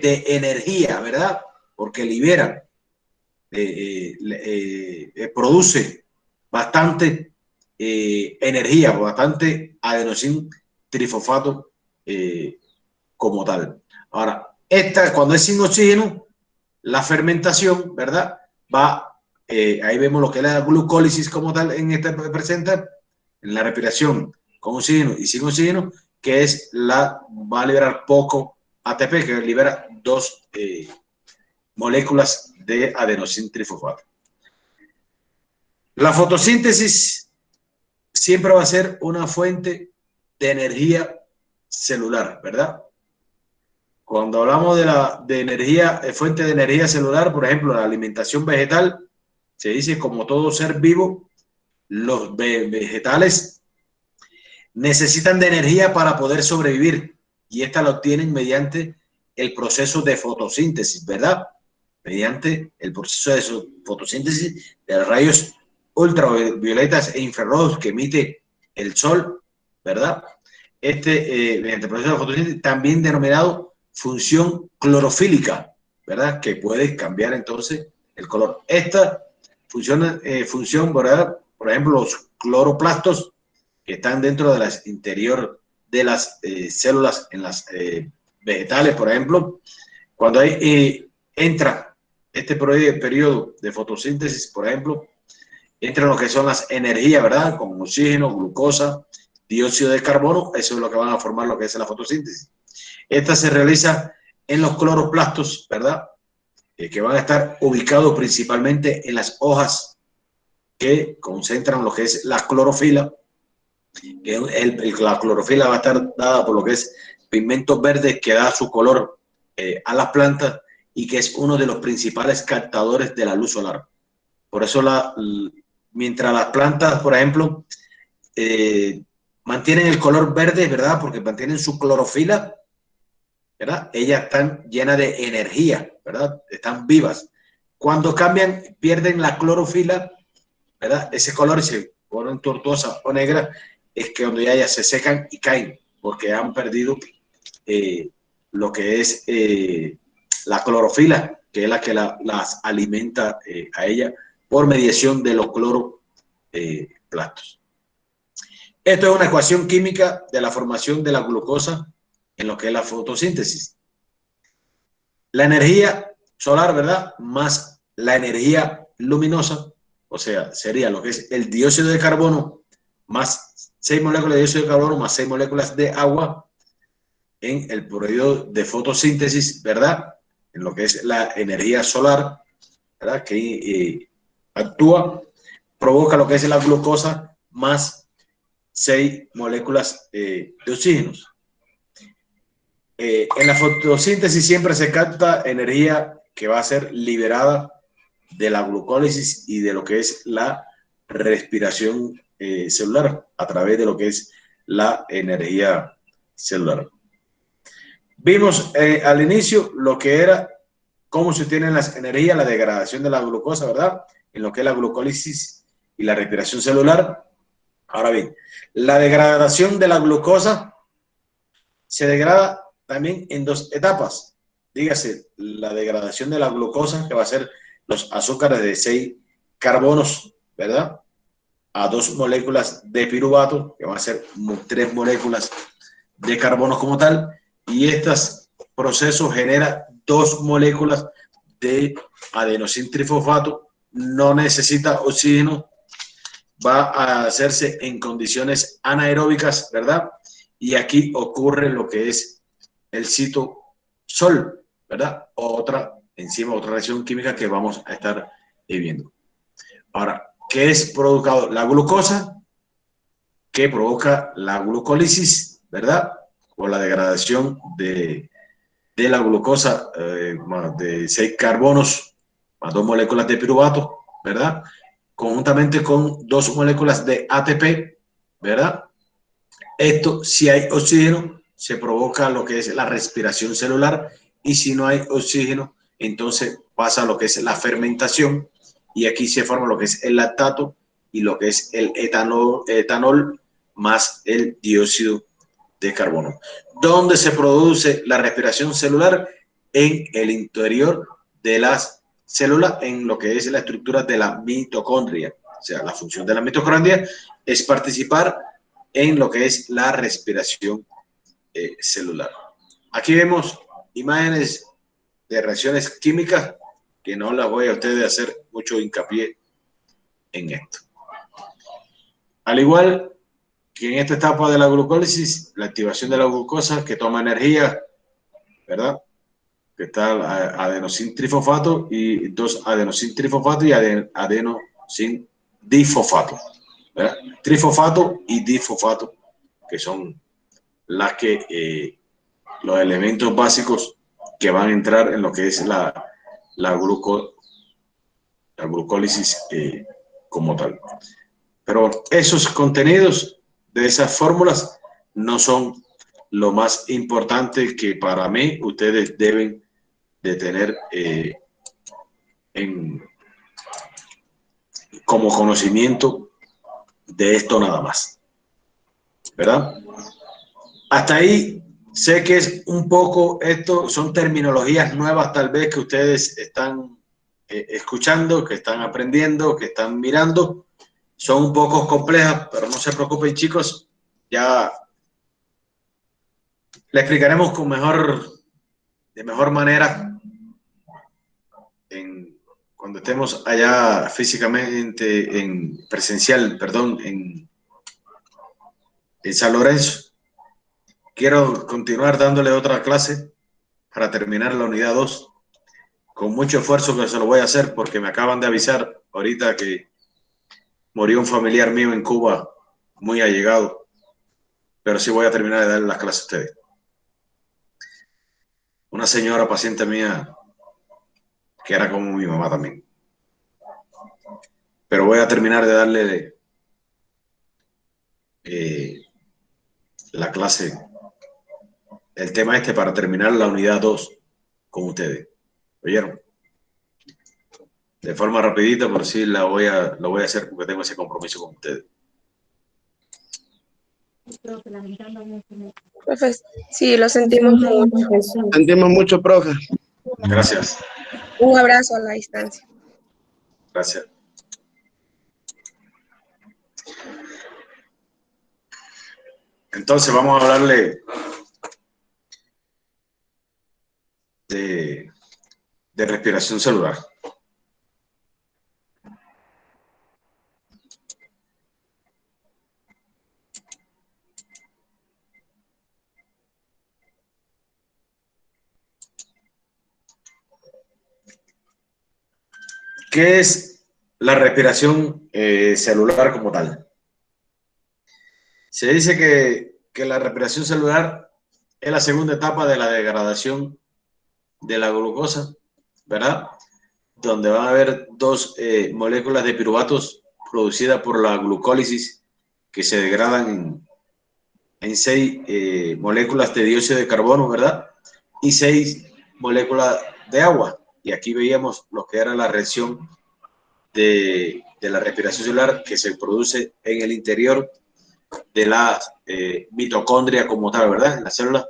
de energía, ¿verdad? Porque liberan, produce bastante energía, bastante adenosín-trifosfato como tal. Ahora, cuando es sin oxígeno, la fermentación, ¿verdad? Ahí vemos lo que es la glucólisis como tal en esta presenta, en la respiración con oxígeno y sin oxígeno, que va a liberar poco ATP, que libera 2 moléculas de adenosín-trifosfato. La fotosíntesis siempre va a ser una fuente de energía celular, ¿verdad? Cuando hablamos de energía, fuente de energía celular, por ejemplo, la alimentación vegetal, se dice como todo ser vivo, los vegetales necesitan de energía para poder sobrevivir, y esta la obtienen mediante el proceso de fotosíntesis, ¿verdad? Mediante el proceso de fotosíntesis de rayos ultravioletas e infrarrojos que emite el sol, ¿verdad? Mediante el proceso de fotosíntesis, también denominado función clorofílica, ¿verdad? Que puede cambiar entonces el color. Esta función, ¿verdad? Por ejemplo, los cloroplastos que están dentro de interior de las células, en las vegetales, por ejemplo, cuando entra este periodo de fotosíntesis, por ejemplo, entran lo que son las energías, ¿verdad? Como oxígeno, glucosa, dióxido de carbono, eso es lo que van a formar lo que es la fotosíntesis. Esta se realiza en los cloroplastos, ¿verdad? Que van a estar ubicados principalmente en las hojas que concentran lo que es la clorofila, que la clorofila va a estar dada por lo que es pigmentos verdes que da su color a las plantas y que es uno de los principales captadores de la luz solar. Por eso mientras las plantas, por ejemplo, mantienen el color verde, ¿verdad? Porque mantienen su clorofila, ¿verdad? Ellas están llenas de energía, ¿verdad? Están vivas. Cuando cambian, pierden la clorofila, ¿verdad? Ese color se pone tortuosa o negra, es que donde ya se secan y caen, porque han perdido lo que es la clorofila, que es la que las alimenta a ella por mediación de los cloroplastos. Esto es una ecuación química de la formación de la glucosa en lo que es la fotosíntesis. La energía solar, ¿verdad? Más la energía luminosa, o sea, sería lo que es el dióxido de carbono más 6 moléculas de dióxido de carbono más 6 moléculas de agua en el periodo de fotosíntesis, ¿verdad? En lo que es la energía solar, ¿verdad? Que actúa, provoca lo que es la glucosa más 6 moléculas de oxígenos. En la fotosíntesis siempre se capta energía que va a ser liberada de la glucólisis y de lo que es la respiración celular a través de lo que es la energía celular. Vimos al inicio lo que era cómo se obtienen las energías, la degradación de la glucosa, ¿verdad? En lo que es la glucólisis y la respiración celular. Ahora bien, la degradación de la glucosa se degrada también en 2 etapas. Dígase, la degradación de la glucosa, que va a ser los azúcares de 6 carbonos, ¿verdad? A 2 moléculas de piruvato, que van a ser 3 moléculas de carbono como tal, y estos procesos generan 2 moléculas de adenosintrifosfato, no necesita oxígeno, va a hacerse en condiciones anaeróbicas, ¿verdad? Y aquí ocurre lo que es el citosol, ¿verdad? Otra reacción química que vamos a estar viendo. Ahora, ¿qué es provocado? La glucosa, que provoca la glucólisis, ¿verdad? O la degradación de la glucosa de 6 carbonos más 2 moléculas de piruvato, ¿verdad? Conjuntamente con 2 moléculas de ATP, ¿verdad? Esto, si hay oxígeno, se provoca lo que es la respiración celular, y si no hay oxígeno, entonces pasa lo que es la fermentación, y aquí se forma lo que es el lactato y lo que es el etanol más el dióxido de carbono. ¿Dónde se produce la respiración celular? En el interior de las células, en lo que es la estructura de la mitocondria. O sea, la función de la mitocondria es participar en lo que es la respiración celular. Aquí vemos imágenes de reacciones químicas que no las voy a ustedes hacer mucho hincapié en esto. Al igual que en esta etapa de la glucólisis, la activación de la glucosa que toma energía, ¿verdad? Que está adenosintrifosfato y 2 adenosintrifosfato y adenosindifosfato, ¿verdad? Trifosfato y difosfato, que son las que los elementos básicos que van a entrar en lo que es la glucólisis como tal. Pero esos contenidos de esas fórmulas no son lo más importante que para mí ustedes deben de tener como conocimiento de esto nada más, ¿verdad? Hasta ahí sé que es un poco, esto son terminologías nuevas tal vez que ustedes están escuchando, que están aprendiendo, que están mirando. Son un poco complejas, pero no se preocupen, chicos. Ya Le explicaremos de mejor manera cuando estemos allá físicamente, en presencial, perdón, en San Lorenzo. Quiero continuar dándole otra clase para terminar la unidad 2. Con mucho esfuerzo que se lo voy a hacer porque me acaban de avisar ahorita que murió un familiar mío en Cuba, muy allegado. Pero sí voy a terminar de darle las clases a ustedes. Una señora paciente mía que era como mi mamá también. Pero voy a terminar de darle la clase, el tema este para terminar la unidad 2 con ustedes. ¿Oyeron? De forma rapidita, por si lo voy a hacer porque tengo ese compromiso con ustedes. Profe, sí, lo sentimos mucho. Sentimos mucho, profe. Gracias. Un abrazo a la distancia. Gracias. Entonces vamos a hablarle de respiración celular. ¿Qué es la respiración celular como tal? Se dice que la respiración celular es la segunda etapa de la degradación de la glucosa, ¿verdad? Donde van a haber dos moléculas de piruvatos producidas por la glucólisis que se degradan en 6 moléculas de dióxido de carbono, ¿verdad? Y 6 moléculas de agua. Y aquí veíamos lo que era la reacción de la respiración celular que se produce en el interior de la mitocondria como tal, ¿verdad? En la célula,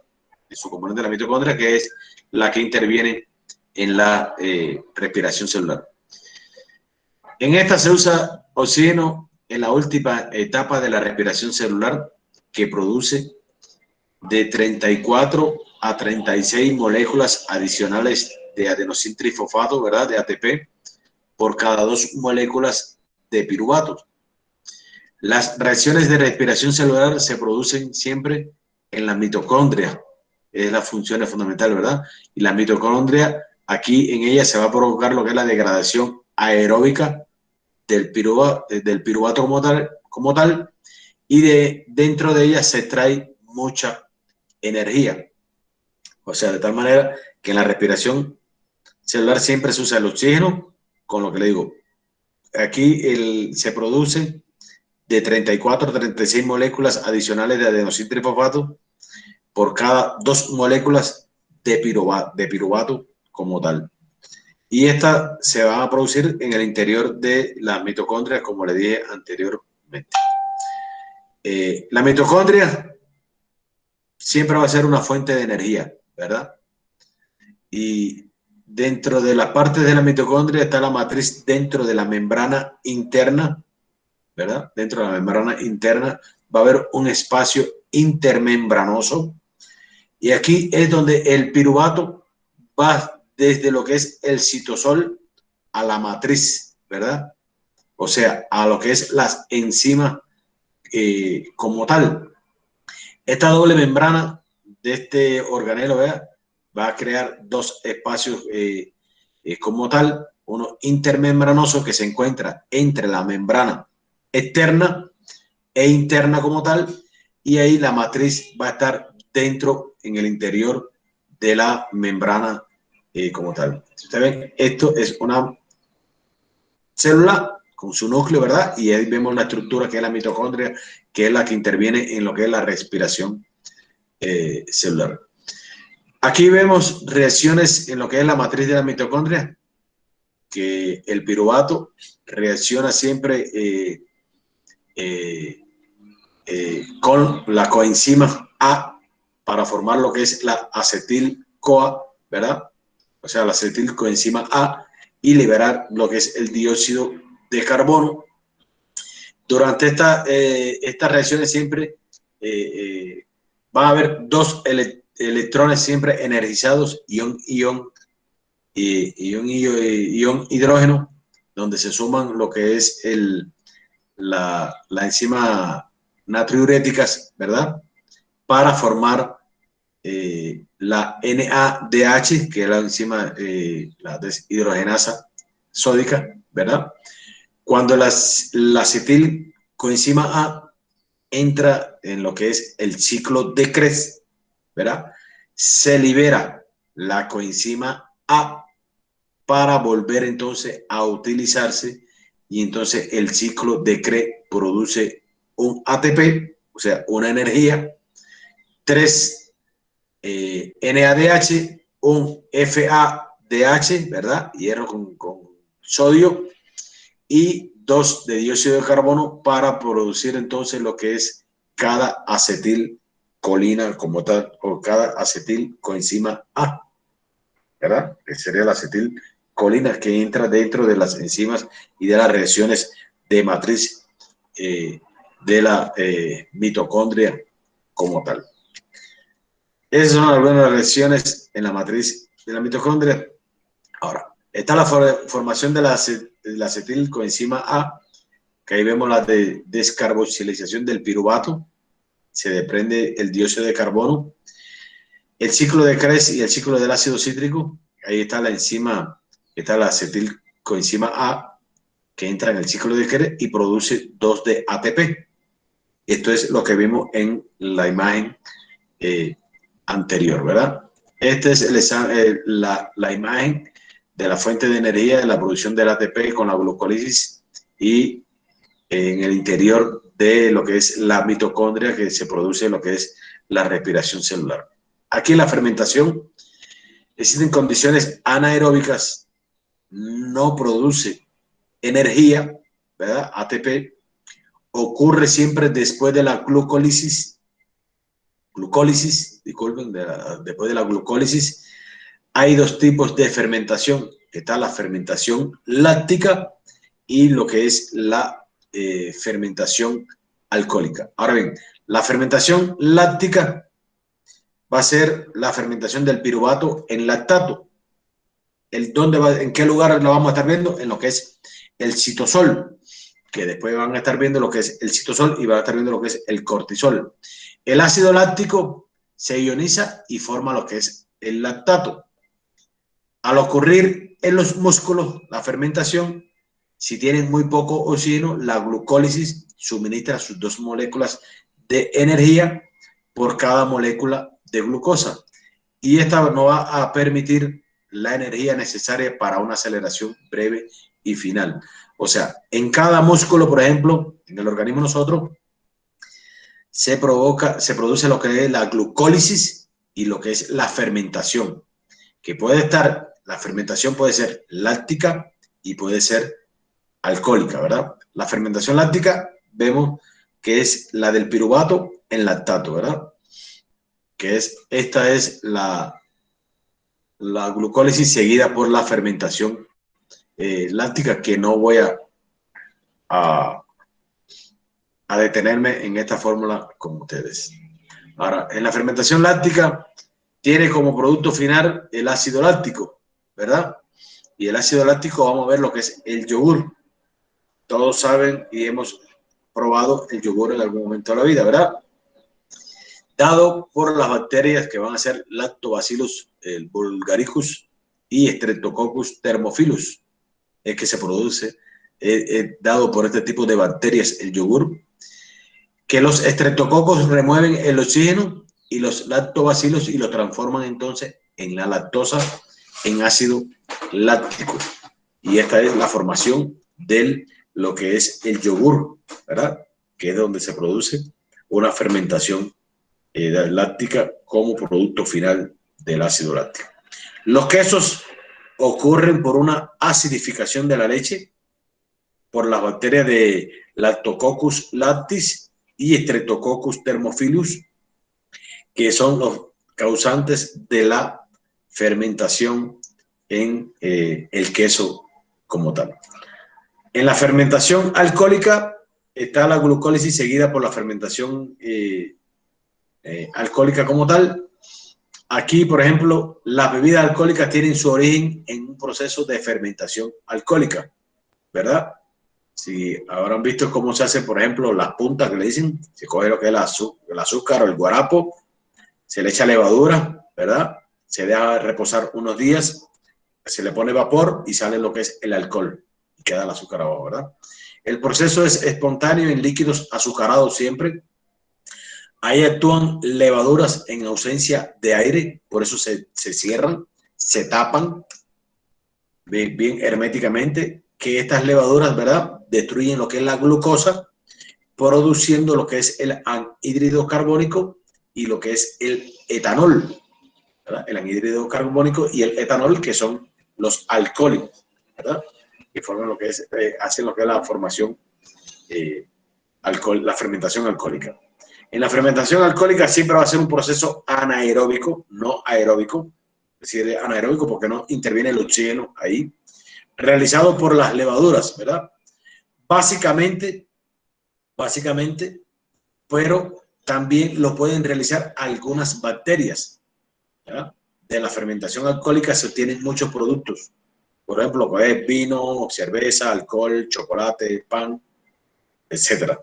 en su componente de la mitocondria, que es la que interviene en la respiración celular. En esta se usa oxígeno en la última etapa de la respiración celular, que produce de 34 a 36 moléculas adicionales de adenosintrifosfato, ¿verdad? De ATP, por cada 2 moléculas de piruvato. Las reacciones de respiración celular se producen siempre en la mitocondria, es la función fundamental, ¿verdad? Y la mitocondria, aquí en ella se va a provocar lo que es la degradación aeróbica del piruvato como tal, y dentro de ella se extrae mucha energía. O sea, de tal manera que en la respiración celular siempre se usa el oxígeno, con lo que le digo, aquí se produce de 34 a 36 moléculas adicionales de adenosintrifosfato por cada 2 moléculas de piruvato como tal. Y estas se van a producir en el interior de las mitocondrias, como le dije anteriormente. La mitocondria siempre va a ser una fuente de energía, ¿verdad? Y dentro de las partes de la mitocondria está la matriz dentro de la membrana interna, ¿verdad? Dentro de la membrana interna va a haber un espacio intermembranoso y aquí es donde el piruvato va desde lo que es el citosol a la matriz, ¿verdad? O sea, a lo que es las enzimas como tal. Esta doble membrana de este organelo, ¿verdad? Va a crear 2 espacios como tal, uno intermembranoso que se encuentra entre la membrana externa e interna como tal, y ahí la matriz va a estar dentro, en el interior de la membrana como tal. Si ustedes ven, esto es una célula con su núcleo, ¿verdad? Y ahí vemos la estructura que es la mitocondria, que es la que interviene en lo que es la respiración celular. Aquí vemos reacciones en lo que es la matriz de la mitocondria, que el piruvato reacciona siempre con la coenzima A para formar lo que es la acetil-CoA, ¿verdad? O sea, la acetilcoenzima A, y liberar lo que es el dióxido de carbono. Durante estas reacciones siempre van a haber 2 electrones siempre energizados, ion hidrógeno, donde se suman lo que es la enzima natriuréticas, ¿verdad? Para formar la NADH, que es la enzima, la deshidrogenasa sódica, ¿verdad? Cuando la acetilcoenzima A entra en lo que es el ciclo de Krebs, ¿verdad? Se libera la coenzima A para volver entonces a utilizarse, y entonces el ciclo de Krebs produce un ATP, o sea, una energía, 3 NADH, un FADH, ¿verdad? Hierro con sodio, y 2 de dióxido de carbono para producir entonces lo que es cada acetilcolina como tal, o cada acetilcoenzima A, ¿verdad? Que sería la acetilcolina que entra dentro de las enzimas y de las reacciones de matriz de la mitocondria como tal. Esas son algunas reacciones en la matriz de la mitocondria. Ahora, está la formación de la acetilcoenzima A, que ahí vemos la descarboxilización del piruvato, se desprende el dióxido de carbono, el ciclo de Krebs y el ciclo del ácido cítrico. Ahí está la enzima, está la acetilcoenzima A, que entra en el ciclo de Krebs y produce 2 de ATP. Esto es lo que vimos en la imagen anterior, ¿verdad? Esta es la imagen de la fuente de energía de la producción del ATP con la glucólisis, y en el interior de lo que es la mitocondria, que se produce lo que es la respiración celular. Aquí en la fermentación existen condiciones anaeróbicas, no produce energía, ¿verdad? ATP ocurre siempre después de la glucólisis, disculpen, después de la glucólisis. Hay 2 tipos de fermentación. Está la fermentación láctica y lo que es la fermentación alcohólica. Ahora bien, la fermentación láctica va a ser la fermentación del piruvato en lactato. ¿En qué lugar la vamos a estar viendo? En lo que es el citosol, que después van a estar viendo lo que es el citosol y van a estar viendo lo que es el cortisol. El ácido láctico se ioniza y forma lo que es el lactato. Al ocurrir en los músculos, la fermentación, si tienen muy poco oxígeno, la glucólisis suministra sus 2 moléculas de energía por cada molécula de glucosa, y esta no va a permitir la energía necesaria para una aceleración breve y final. O sea, en cada músculo, por ejemplo, en el organismo nosotros, se produce lo que es la glucólisis y lo que es la fermentación, que la fermentación puede ser láctica y puede ser alcohólica, ¿verdad? La fermentación láctica vemos que es la del piruvato en lactato, ¿verdad? Esta es la glucólisis seguida por la fermentación láctica, que no voy a detenerme en esta fórmula con ustedes. Ahora, en la fermentación láctica tiene como producto final el ácido láctico, ¿verdad? Y el ácido láctico, vamos a ver lo que es el yogur. Todos saben y hemos probado el yogur en algún momento de la vida, ¿verdad? Dado por las bacterias que van a ser Lactobacillus bulgaricus y Streptococcus thermophilus, es que se produce, dado por este tipo de bacterias, el yogur, que los estreptococos remueven el oxígeno y los lactobacilos y lo transforman entonces en la lactosa, en ácido láctico. Y esta es la formación de lo que es el yogur, ¿verdad? Que es donde se produce una fermentación láctica como producto final del ácido láctico. Los quesos ocurren por una acidificación de la leche por las bacterias de Lactococcus lactis y Streptococcus thermophilus, que son los causantes de la fermentación en el queso como tal. En la fermentación alcohólica está la glucólisis seguida por la fermentación alcohólica como tal. aquí, por ejemplo, las bebidas alcohólicas tienen su origen en un proceso de fermentación alcohólica, ¿verdad? Si habrán visto cómo se hace, por ejemplo, las puntas que le dicen, se coge lo que es el azúcar o el guarapo, se le echa levadura, ¿verdad? Se deja reposar unos días, se le pone vapor y sale lo que es el alcohol y queda el azúcar abajo, ¿verdad? El proceso es espontáneo en líquidos azucarados siempre. Ahí actúan levaduras en ausencia de aire, por eso se cierran, se tapan bien herméticamente, que estas levaduras, ¿verdad?, destruyen lo que es la glucosa, produciendo lo que es el anhídrido carbónico y lo que es el etanol, ¿verdad? El anhídrido carbónico y el etanol, que son los alcohólicos, ¿verdad? Que forman lo que es, hacen lo que es la formación, la fermentación alcohólica. En la fermentación alcohólica siempre va a ser un proceso anaeróbico, no aeróbico, es decir, anaeróbico porque no interviene el oxígeno ahí, realizado por las levaduras, ¿verdad? Básicamente, pero también lo pueden realizar algunas bacterias, ¿verdad? De la fermentación alcohólica se obtienen muchos productos, por ejemplo, pues, vino, cerveza, alcohol, chocolate, pan, etcétera.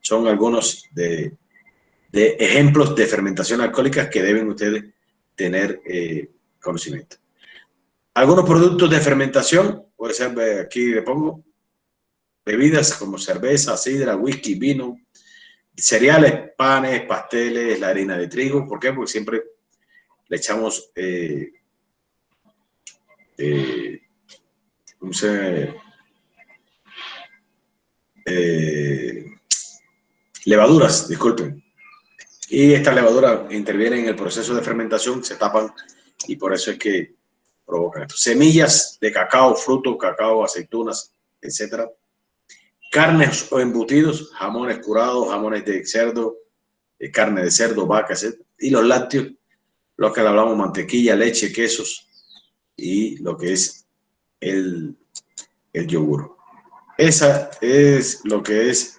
Son algunos de ejemplos de fermentación alcohólica que deben ustedes tener conocimiento. Algunos productos de fermentación, puede ser, aquí le pongo, bebidas como cerveza, sidra, whisky, vino, cereales, panes, pasteles, la harina de trigo. ¿Por qué? Porque siempre le echamos levaduras, disculpen. Y estas levaduras intervienen en el proceso de fermentación, se tapan y por eso es que provocan esto. Semillas de cacao, frutos, cacao, aceitunas, etcétera. Carnes o embutidos, jamones curados, jamones de cerdo, carne de cerdo, vaca, etcétera. Y los lácteos, lo que le hablamos, mantequilla, leche, quesos y lo que es el yogur. Esa es lo que es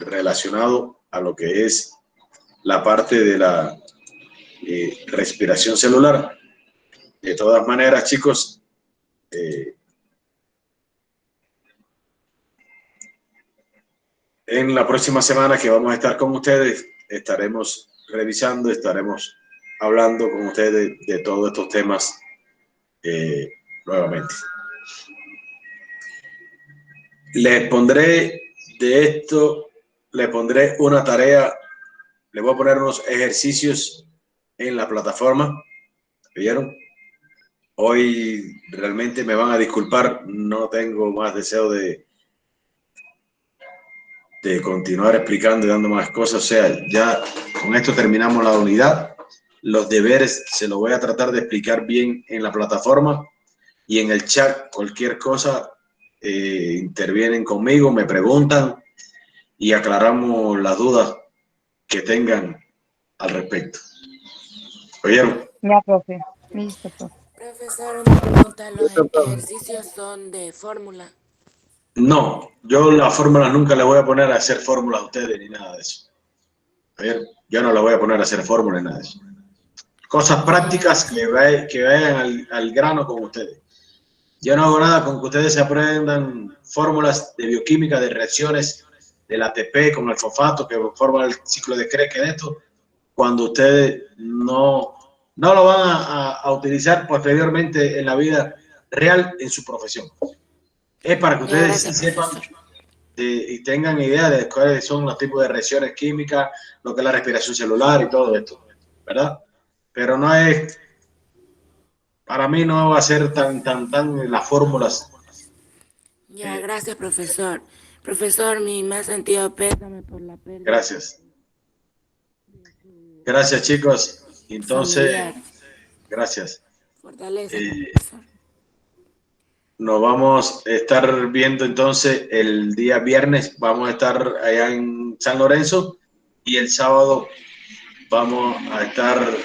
relacionado a lo que es la parte de la respiración celular. De todas maneras, chicos, en la próxima semana que vamos a estar con ustedes, estaremos revisando, estaremos hablando con ustedes de todos estos temas nuevamente. Les pondré de esto, les pondré una tarea, les voy a poner unos ejercicios en la plataforma. ¿Vieron? Hoy realmente me van a disculpar, no tengo más deseo de continuar explicando y dando más cosas. O sea, ya con esto terminamos la unidad. Los deberes se los voy a tratar de explicar bien en la plataforma y en el chat. Cualquier cosa, intervienen conmigo, me preguntan y aclaramos las dudas que tengan al respecto. ¿Oyeron? Ya, profe. Listo, profe. Profesor, una pregunta, ¿los ejercicios son de fórmula? No, yo las fórmulas nunca les voy a poner a hacer fórmulas a ustedes ni nada de eso. ¿Oyeron? Yo no les voy a poner a hacer fórmulas ni nada de eso. Cosas prácticas que vayan al grano con ustedes. Yo no hago nada con que ustedes se aprendan fórmulas de bioquímica, de reacciones del ATP con el fosfato que forma el ciclo de Krebs, que de esto, cuando ustedes no lo van a utilizar posteriormente en la vida real en su profesión. Es para que ustedes sepan y tengan idea de cuáles son los tipos de reacciones químicas, lo que es la respiración celular y todo esto, ¿verdad? Pero no es, para mí no va a ser tan las fórmulas. Ya, gracias, profesor. Profesor, mi más sentido pésame por la pérdida. Gracias. Gracias, chicos. Entonces, familiar. Gracias. Fortaleza, profesor. Nos vamos a estar viendo entonces el día viernes. Vamos a estar allá en San Lorenzo y el sábado vamos a estar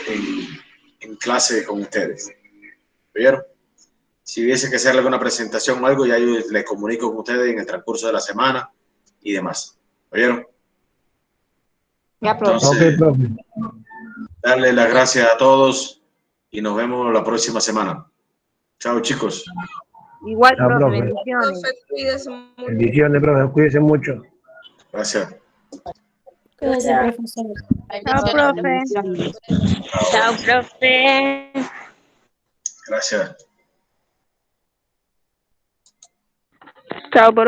en clase con ustedes. ¿Vieron? Si hubiese que hacerle alguna presentación o algo, ya yo les comunico con ustedes en el transcurso de la semana y demás. ¿Oyeron? Ya, profe. Entonces, Ok, profe. darle las gracias a todos y nos vemos la próxima semana. Chao, chicos. Igual, Chao, profe, profe. bendiciones. Profe, cuídese mucho. Bendiciones, profe. Cuídense mucho. Gracias. Cuídese, profesor. Chao, profe. Chao, profe. Gracias. Chao, profe.